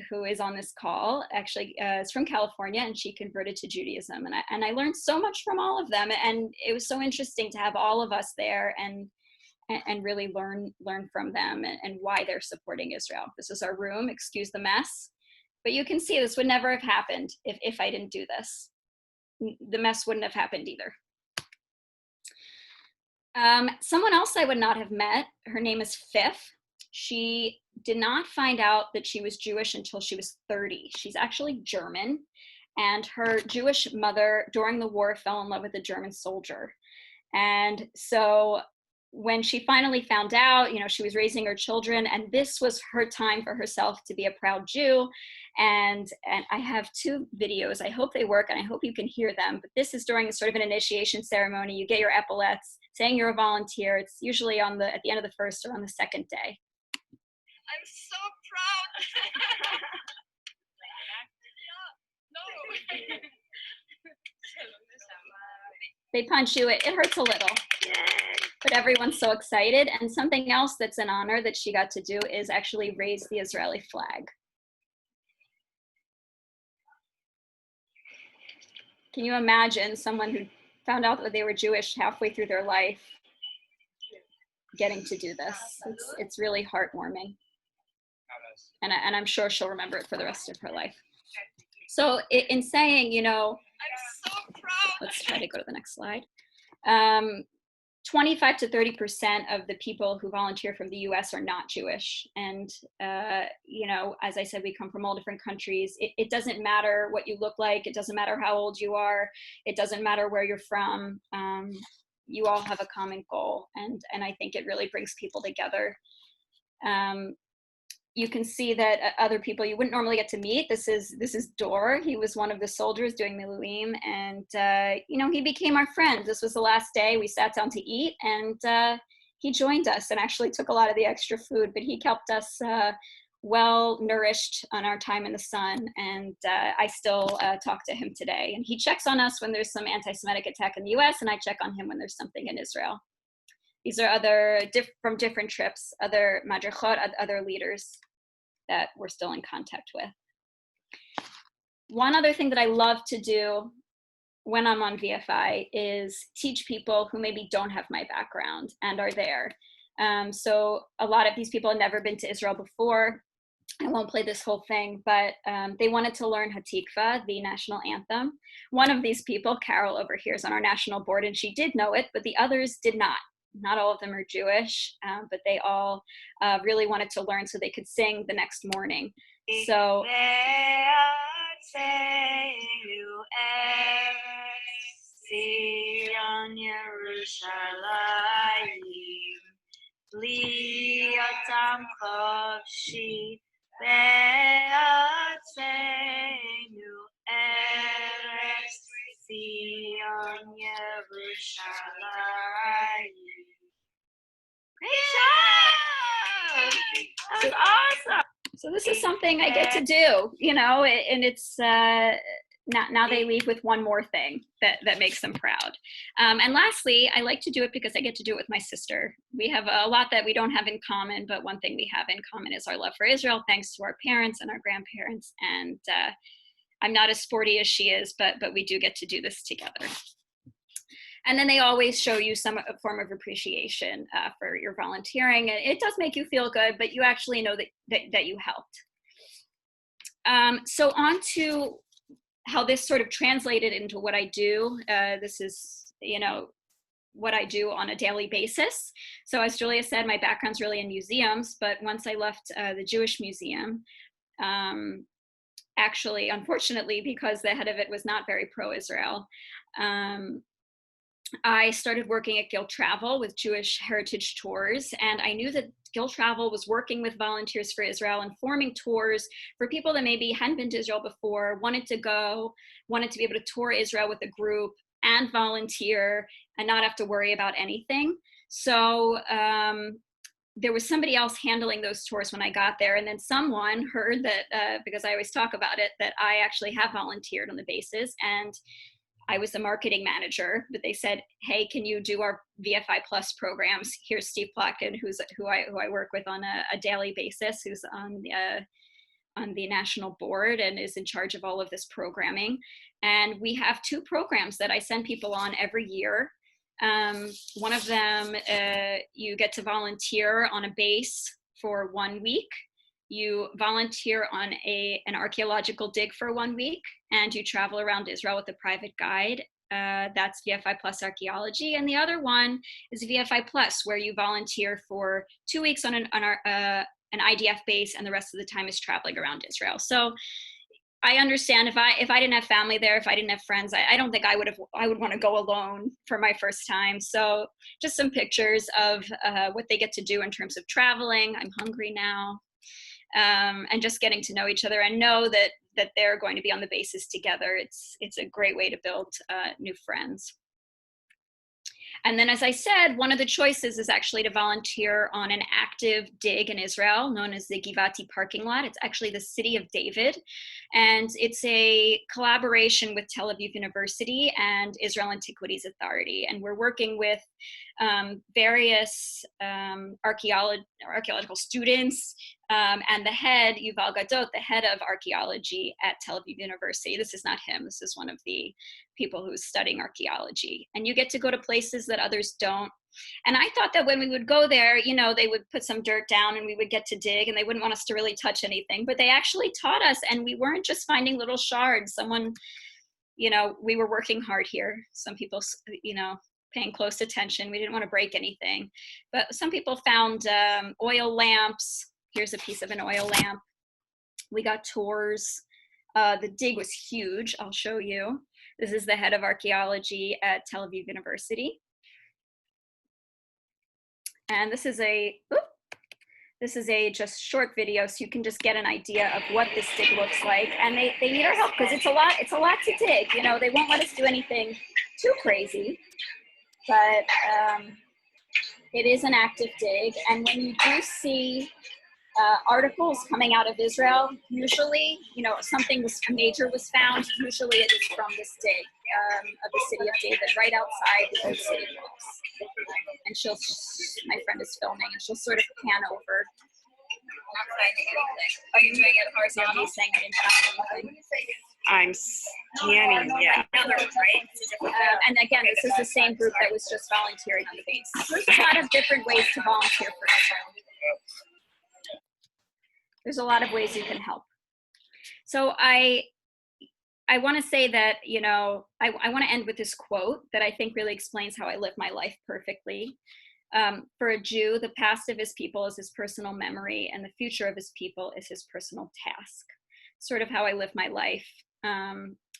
who is on this call, actually is from California, and she converted to Judaism. And I learned so much from all of them. And it was so interesting to have all of us there and really learn from them and why they're supporting Israel. This is our room, excuse the mess. But you can see this would never have happened if I didn't do this. The mess wouldn't have happened either. Someone else I would not have met, her name is Fifth. She did not find out that she was Jewish until she was 30. She's actually German, and her Jewish mother during the war fell in love with a German soldier. And so when she finally found out, you know, she was raising her children, and this was her time for herself to be a proud Jew. And I have 2 videos. I hope they work, and I hope you can hear them. But this is during sort of an initiation ceremony. You get your epaulets, saying you're a volunteer. It's usually at the end of the first or on the second day. I'm so proud. No. They punch you, it hurts a little. But everyone's so excited. And something else that's an honor that she got to do is actually raise the Israeli flag. Can you imagine someone who found out that they were Jewish halfway through their life getting to do this? It's really heartwarming. And I'm sure she'll remember it for the rest of her life. So in saying, you know, I'm so proud. Let's try to go to the next slide. 25 to 30% of the people who volunteer from the US are not Jewish. And, you know, as I said, we come from all different countries. It doesn't matter what you look like. It doesn't matter how old you are. It doesn't matter where you're from. You all have a common goal. And I think it really brings people together. You can see that other people you wouldn't normally get to meet. This is Dor. He was one of the soldiers doing Miluim, and you know, he became our friend. This was the last day. We sat down to eat, and he joined us and actually took a lot of the extra food. But he kept us well nourished on our time in the sun, and I still talk to him today. And he checks on us when there's some anti-Semitic attack in the U.S., and I check on him when there's something in Israel. These are other from different trips, other madrichot, other leaders that we're still in contact with. One other thing that I love to do when I'm on VFI is teach people who maybe don't have my background and are there. So a lot of these people have never been to Israel before. I won't play this whole thing, but they wanted to learn Hatikva, the national anthem. One of these people, Carol over here, is on our national board, and she did know it, but the others did not. Not all of them are Jewish, but they all really wanted to learn so they could sing the next morning. So That was awesome. So this is something I get to do, you know, and it's now they leave with one more thing that makes them proud. And lastly, I like to do it because I get to do it with my sister. We have a lot that we don't have in common, but one thing we have in common is our love for Israel, thanks to our parents and our grandparents. And I'm not as sporty as she is, but we do get to do this together. And then they always show you some form of appreciation for your volunteering. And it does make you feel good, but you actually know that you helped. So on to how this sort of translated into what I do. This is, what I do on a daily basis. So as Julia said, my background's really in museums, but once I left the Jewish Museum, actually, unfortunately, because the head of it was not very pro-Israel, I started working at Guild Travel with Jewish Heritage Tours, and I knew that Guild Travel was working with Volunteers for Israel and forming tours for people that maybe hadn't been to Israel before, wanted to go, wanted to be able to tour Israel with a group and volunteer and not have to worry about anything. So there was somebody else handling those tours when I got there, and then someone heard that, because I always talk about it, that I actually have volunteered on the bases, and I was the marketing manager, but they said, hey, can you do our VFI Plus programs? Here's Steve Plotkin, who I work with on a daily basis, who's on the national board and is in charge of all of this programming. And we have 2 programs that I send people on every year. One of them, you get to volunteer on a base for 1 week. You volunteer on an archaeological dig for 1 week, and you travel around Israel with a private guide. That's VFI Plus Archaeology. And the other one is VFI Plus, where you volunteer for 2 weeks on an IDF base, and the rest of the time is traveling around Israel. So I understand if I didn't have family there, if I didn't have friends, I don't think I would want to go alone for my first time. So just some pictures of what they get to do in terms of traveling. I'm hungry now. And just getting to know each other and know that they're going to be on the bases together. It's a great way to build new friends. And then, as I said, one of the choices is actually to volunteer on an active dig in Israel known as the Givati parking lot. It's actually the city of David. And it's a collaboration with Tel Aviv University and Israel Antiquities Authority. And we're working with various archaeological students and the head, Yuval Gadot, the head of archaeology at Tel Aviv University. This is not him. This is one of the people who's studying archaeology. And you get to go to places that others don't. And I thought that when we would go there, they would put some dirt down and we would get to dig and they wouldn't want us to really touch anything. But they actually taught us, and we weren't just finding little shards. Someone, we were working hard here. Some people, paying close attention. We didn't want to break anything. But some people found oil lamps. Here's a piece of an oil lamp. We got tours. The dig was huge. I'll show you. This is the head of archaeology at Tel Aviv University. And this is a just short video, so you can just get an idea of what this dig looks like. And they need our help because it's a lot to dig. They won't let us do anything too crazy, but it is an active dig. And when you do see articles coming out of Israel, usually, something major was found. Usually it is from this dig of the city of David, right outside the old city walls. And my friend is filming, and she'll sort of pan over. Not finding anything. Are you doing it horizontal? Saying I didn't find anything. I'm scanning, yeah. And again, this is the same group that was just volunteering on the base. There's a lot of different ways to volunteer for Israel. There's a lot of ways you can help. So I want to say that, I want to end with this quote that I think really explains how I live my life perfectly. For a Jew, the past of his people is his personal memory, and the future of his people is his personal task. Sort of how I live my life.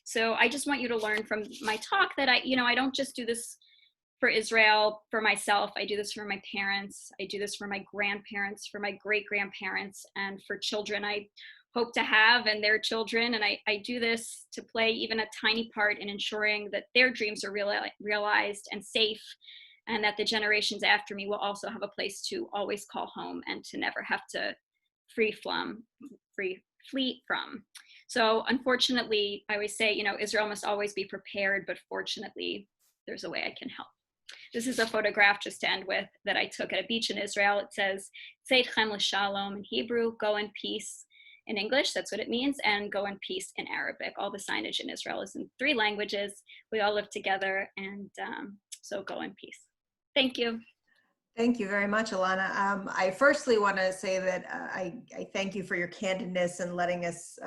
So I just want you to learn from my talk that I don't just do this for Israel, for myself. I do this for my parents. I do this for my grandparents, for my great-grandparents, and for children I hope to have and their children. And I do this to play even a tiny part in ensuring that their dreams are realized and safe, and that the generations after me will also have a place to always call home and to never have to flee from. So unfortunately, I always say, Israel must always be prepared, but fortunately, there's a way I can help. This is a photograph, just to end with, that I took at a beach in Israel. It says, Seitchem l'shalom in Hebrew, go in peace in English, that's what it means, and go in peace in Arabic. All the signage in Israel is in 3 languages. We all live together, and So go in peace. Thank you. Thank you very much, Ilana. I firstly want to say that I thank you for your candidness and letting us,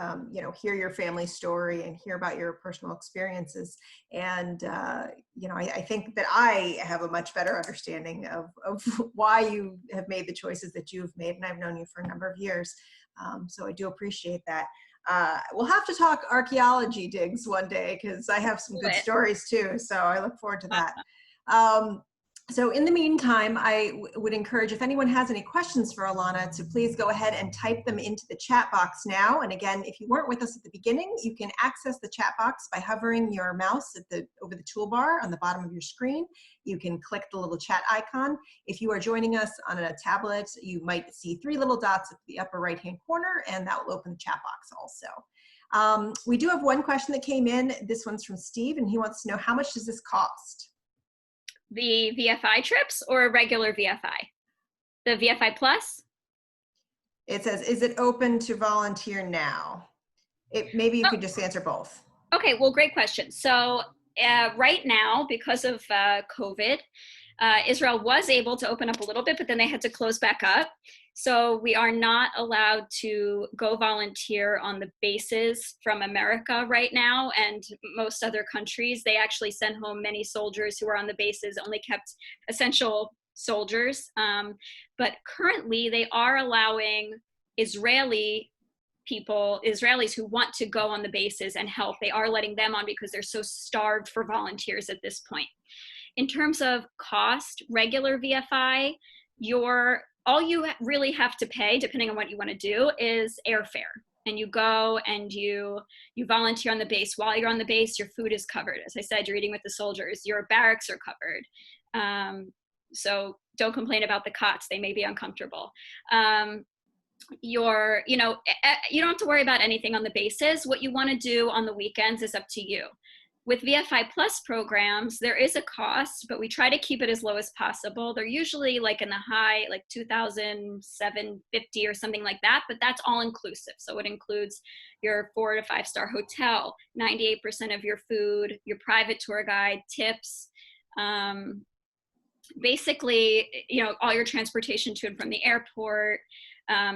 hear your family story and hear about your personal experiences. And, I think that I have a much better understanding of why you have made the choices that you've made. And I've known you for a number of years. So I do appreciate that. We'll have to talk archaeology digs one day because I have some good stories too. So I look forward to that. So in the meantime, I would encourage if anyone has any questions for Ilana to please go ahead and type them into the chat box now. And again, if you weren't with us at the beginning, you can access the chat box by hovering your mouse over the toolbar on the bottom of your screen. You can click the little chat icon. If you are joining us on a tablet, you might see 3 little dots at the upper right-hand corner, and that will open the chat box also. We do have one question that came in. This one's from Steve, and he wants to know, how much does this cost? The VFI trips or a regular VFI? The VFI Plus? It says, is it open to volunteer now? Maybe you could just answer both. Okay, well, great question. So right now, because of COVID, Israel was able to open up a little bit, but then they had to close back up. So we are not allowed to go volunteer on the bases from America right now. And most other countries, they actually send home many soldiers who are on the bases, only kept essential soldiers. But currently they are allowing Israelis who want to go on the bases and help. They are letting them on because they're so starved for volunteers at this point. In terms of cost, regular VFI, all you really have to pay, depending on what you want to do, is airfare. And you go and you volunteer on the base. While you're on the base, your food is covered. As I said, you're eating with the soldiers. Your barracks are covered. So don't complain about the cots. They may be uncomfortable. You don't have to worry about anything on the bases. What you want to do on the weekends is up to you. With VFI Plus programs, there is a cost, but we try to keep it as low as possible. They're usually like in the high, like $2,750 or something like that, but that's all inclusive. So it includes your 4 to 5 star hotel, 98% of your food, your private tour guide, tips, basically, all your transportation to and from the airport,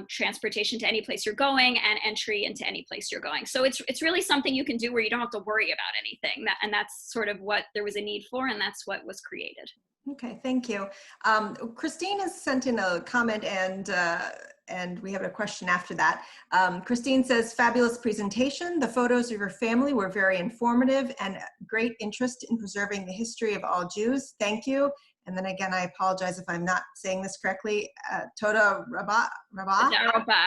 transportation to any place you're going, and entry into any place you're going. So it's really something you can do where you don't have to worry about anything. And that's sort of what there was a need for, and that's what was created. Okay, thank you. Christine has sent in a comment, and we have a question after that. Christine says, fabulous presentation. The photos of your family were very informative and great interest in preserving the history of all Jews. Thank you. And then again, I apologize if I'm not saying this correctly. Toda Rabah?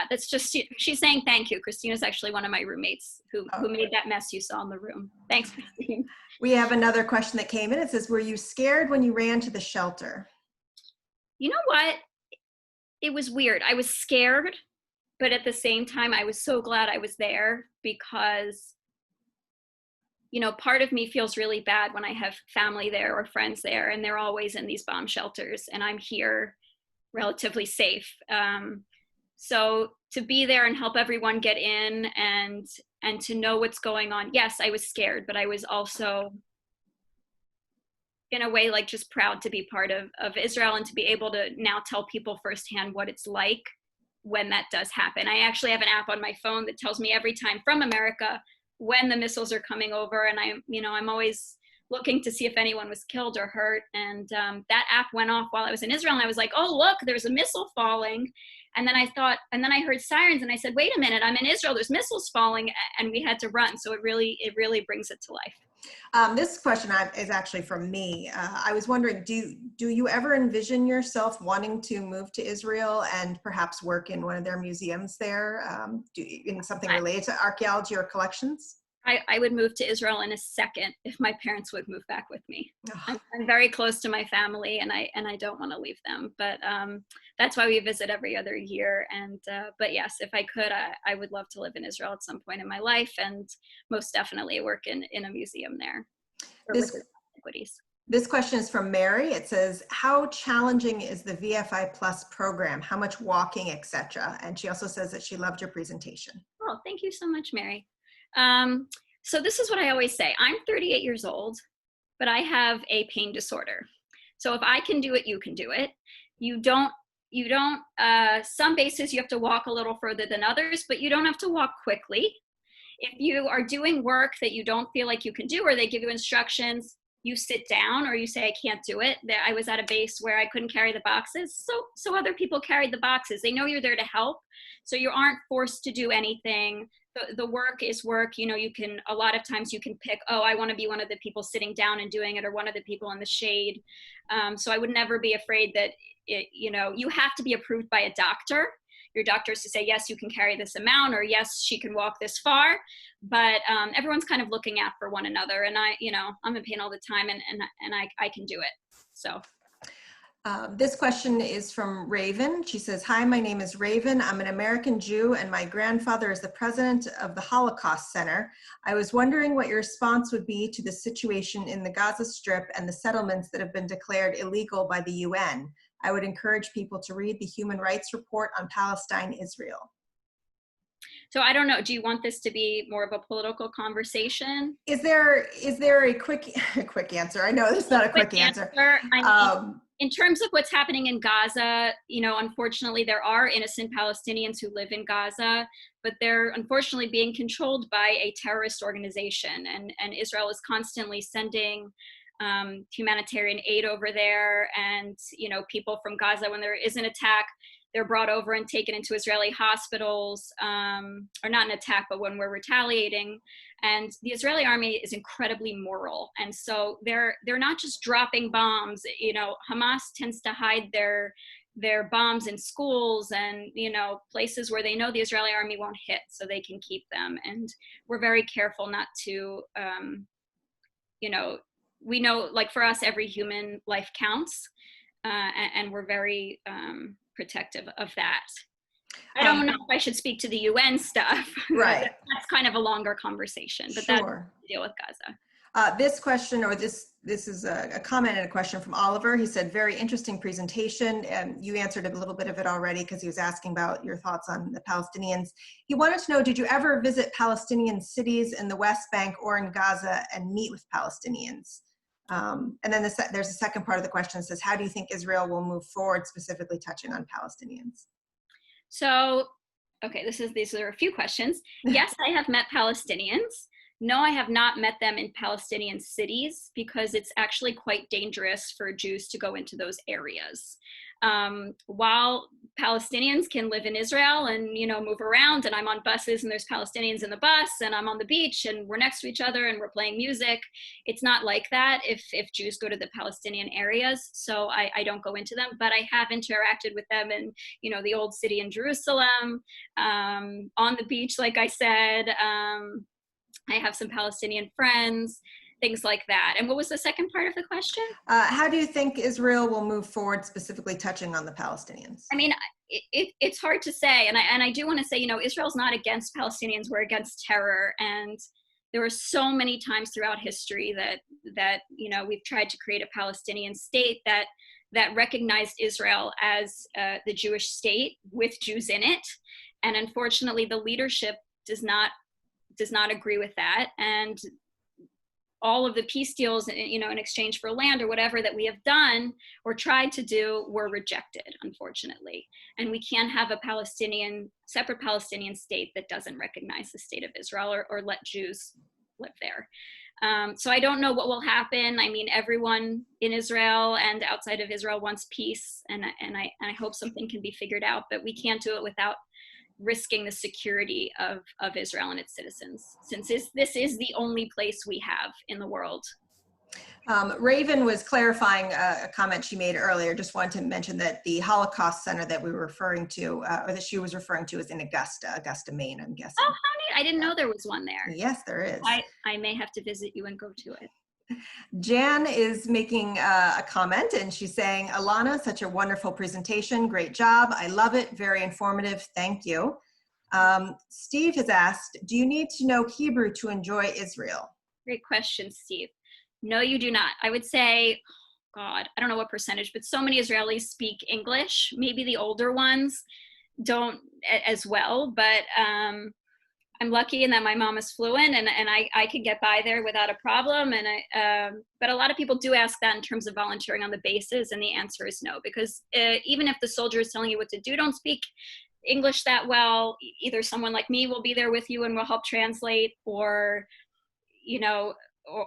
That's just, she's saying thank you. Christina's actually one of my roommates who made that mess you saw in the room. Thanks, Christine. We have another question that came in. It says, were you scared when you ran to the shelter? You know what? It was weird. I was scared, but at the same time, I was so glad I was there because part of me feels really bad when I have family there or friends there, and they're always in these bomb shelters, and I'm here relatively safe. So to be there and help everyone get in and to know what's going on. Yes, I was scared, but I was also, in a way, like just proud to be part of Israel and to be able to now tell people firsthand what it's like when that does happen. I actually have an app on my phone that tells me every time from America when the missiles are coming over, and I'm always looking to see if anyone was killed or hurt. And that app went off while I was in Israel, and I was like, oh, look, there's a missile falling. And then I heard sirens, and I said, wait a minute, I'm in Israel, there's missiles falling, and we had to run. So it really brings it to life. This question is actually from me. I was wondering, do you ever envision yourself wanting to move to Israel and perhaps work in one of their museums there, in something related to archaeology or collections? I would move to Israel in a second if my parents would move back with me. I'm very close to my family, and I don't want to leave them. But that's why we visit every other year. And but yes, if I could, I would love to live in Israel at some point in my life, and most definitely work in a museum there. This question is from Mary. It says, how challenging is the VFI Plus program? How much walking, etc.? And she also says that she loved your presentation. Oh, thank you so much, Mary. So this is what I always say. I'm 38 years old. but I have a pain disorder. So if I can do it, you can do it. Some bases you have to walk a little further than others, but you don't have to walk quickly. If you are doing work that you don't feel like you can do, or they give you instructions, you sit down or you say, I can't do it. I was at a base where I couldn't carry the boxes. So other people carried the boxes. They know you're there to help. So you aren't forced to do anything. The work is work. A lot of times you can pick, oh, I want to be one of the people sitting down and doing it, or one of the people in the shade. So I would never be afraid that, you have to be approved by a doctor. Your doctor is to say, yes, you can carry this amount, or yes, she can walk this far. But everyone's kind of looking out for one another. And I'm in pain all the time, and I can do it. So. This question is from Raven. She says, hi, my name is Raven. I'm an American Jew, and my grandfather is the president of the Holocaust Center. I was wondering what your response would be to the situation in the Gaza Strip and the settlements that have been declared illegal by the UN. I would encourage people to read the Human Rights Report on Palestine, Israel. So I don't know, do you want this to be more of a political conversation? Is there a quick answer? I know there's not a quick answer. In terms of what's happening in Gaza, unfortunately there are innocent Palestinians who live in Gaza, but they're unfortunately being controlled by a terrorist organization, and Israel is constantly sending humanitarian aid over there, and people from Gaza, when there is an attack, they're brought over and taken into Israeli hospitals, or not an attack, but when we're retaliating. And the Israeli army is incredibly moral, and so they're not just dropping bombs. Hamas tends to hide their bombs in schools and places where they know the Israeli army won't hit, so they can keep them. And we're very careful not to, we know, like for us, every human life counts, and we're very protective of that. I don't know if I should speak to the UN stuff. Right. That's kind of a longer conversation, but sure. That's the deal with Gaza. This question, or this is a comment and a question from Oliver. He said, very interesting presentation, and you answered a little bit of it already because he was asking about your thoughts on the Palestinians. He wanted to know, did you ever visit Palestinian cities in the West Bank or in Gaza and meet with Palestinians? And then there's a second part of the question that says, how do you think Israel will move forward, specifically touching on Palestinians? So, okay, these are a few questions. Yes, I have met Palestinians. No, I have not met them in Palestinian cities because it's actually quite dangerous for Jews to go into those areas. While Palestinians can live in Israel and move around, and I'm on buses and there's Palestinians in the bus, and I'm on the beach and we're next to each other and we're playing music, it's not like that if Jews go to the Palestinian areas. So I don't go into them, but I have interacted with them in the old city in Jerusalem, on the beach, like I said. I have some Palestinian friends, things like that. And what was the second part of the question? How do you think Israel will move forward, specifically touching on the Palestinians? I mean, it's hard to say. And I do want to say, Israel's not against Palestinians, we're against terror. And there were so many times throughout history that we've tried to create a Palestinian state that recognized Israel as the Jewish state with Jews in it. And unfortunately, the leadership does not agree with that. And all of the peace deals, in exchange for land or whatever that we have done or tried to do were rejected, unfortunately. And we can't have a separate Palestinian state that doesn't recognize the state of Israel or let Jews live there. So I don't know what will happen. I mean, everyone in Israel and outside of Israel wants peace, and I hope something can be figured out, but we can't do it without risking the security of Israel and its citizens, since this is the only place we have in the world. Raven was clarifying a comment she made earlier. Just wanted to mention that the Holocaust Center that we were referring to, or that she was referring to, is in Augusta, Maine, I'm guessing. Oh, honey, I didn't know there was one there. Yes, there is. I may have to visit you and go to it. Jan is making a comment, and she's saying, Ilana, such a wonderful presentation. Great job. I love it. Very informative. Thank you. Steve has asked, do you need to know Hebrew to enjoy Israel? Great question, Steve. No, you do not. I would say, God, I don't know what percentage, but so many Israelis speak English. Maybe the older ones don't as well, but I'm lucky in that my mom is fluent and I can get by there without a problem. But a lot of people do ask that in terms of volunteering on the bases, and the answer is no, because even if the soldier is telling you what to do, don't speak English that well, either someone like me will be there with you and will help translate, or, you know,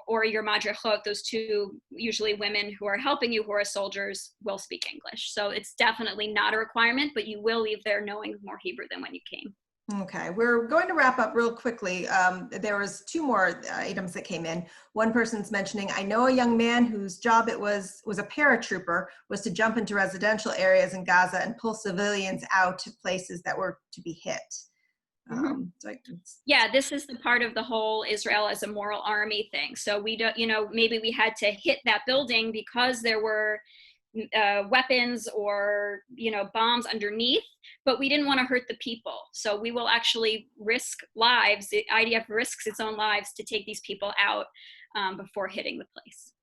or your madrechot, those two usually women who are helping you who are soldiers will speak English. So it's definitely not a requirement, but you will leave there knowing more Hebrew than when you came. Okay, we're going to wrap up real quickly. There was 2 more items that came in. One person's mentioning, I know a young man whose job it was a paratrooper, was to jump into residential areas in Gaza and pull civilians out to places that were to be hit. Yeah, this is the part of the whole Israel as a moral army thing. So we don't, you know, maybe we had to hit that building because there were weapons or, you know, bombs underneath, but we didn't want to hurt the people. So we will actually risk lives. The IDF risks its own lives to take these people out before hitting the place.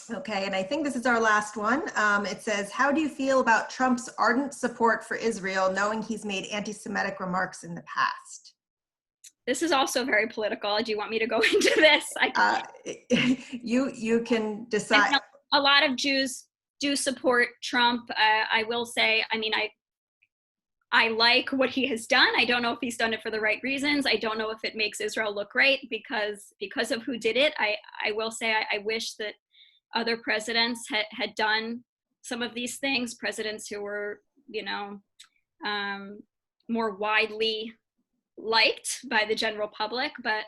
Okay, and I think this is our last one. It says, how do you feel about Trump's ardent support for Israel, knowing he's made anti-Semitic remarks in the past? This is also very political. Do you want me to go into this? You can decide. A lot of Jews do support Trump. I will say, I mean, I like what he has done. I don't know if he's done it for the right reasons. I don't know if it makes Israel look great because of who did it. I will say I wish that other presidents had done some of these things, presidents who were, you know, more widely liked by the general public, but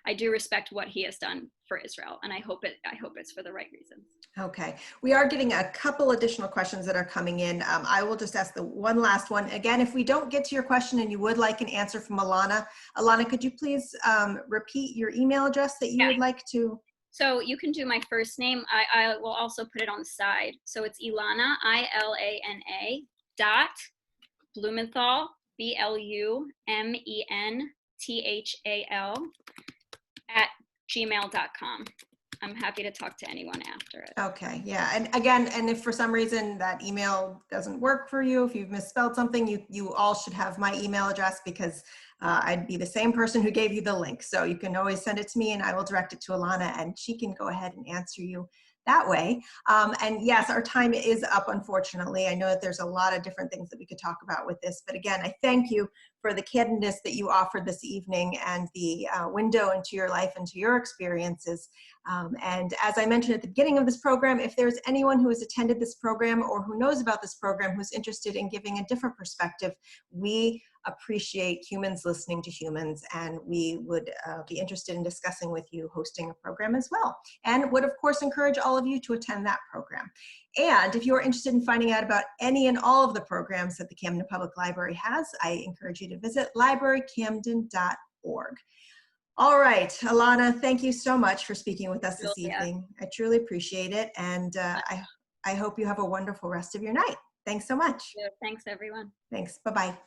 I do respect what he has done for Israel, and I hope it's for the right reasons. Okay, we are getting a couple additional questions that are coming in. I will just ask the one last one. Again, if we don't get to your question and you would like an answer from Ilana, could you please repeat your email address that you would like to? So you can do my first name. I will also put it on the side. So it's Ilana, ILANA, Blumenthal, BLUMENTHAL @gmail.com. I'm happy to talk to anyone after it. Okay, yeah, and again, and if for some reason that email doesn't work for you, if you've misspelled something, you all should have my email address, because I'd be the same person who gave you the link. So you can always send it to me and I will direct it to Ilana and she can go ahead and answer you that way. And yes, our time is up, unfortunately. I know that there's a lot of different things that we could talk about with this, but again, I thank you for the candidness that you offered this evening and the window into your life and to your experiences. And as I mentioned at the beginning of this program, if there's anyone who has attended this program or who knows about this program who's interested in giving a different perspective, we appreciate humans listening to humans, and we would be interested in discussing with you hosting a program as well, and would of course encourage all of you to attend that program. And if you're interested in finding out about any and all of the programs that the Camden Public Library has, I encourage you to visit librarycamden.org. All right, Ilana, thank you so much for speaking with us this evening. I truly appreciate it, and I hope you have a wonderful rest of your night. Thanks so much. Thanks, everyone. Thanks. Bye-bye.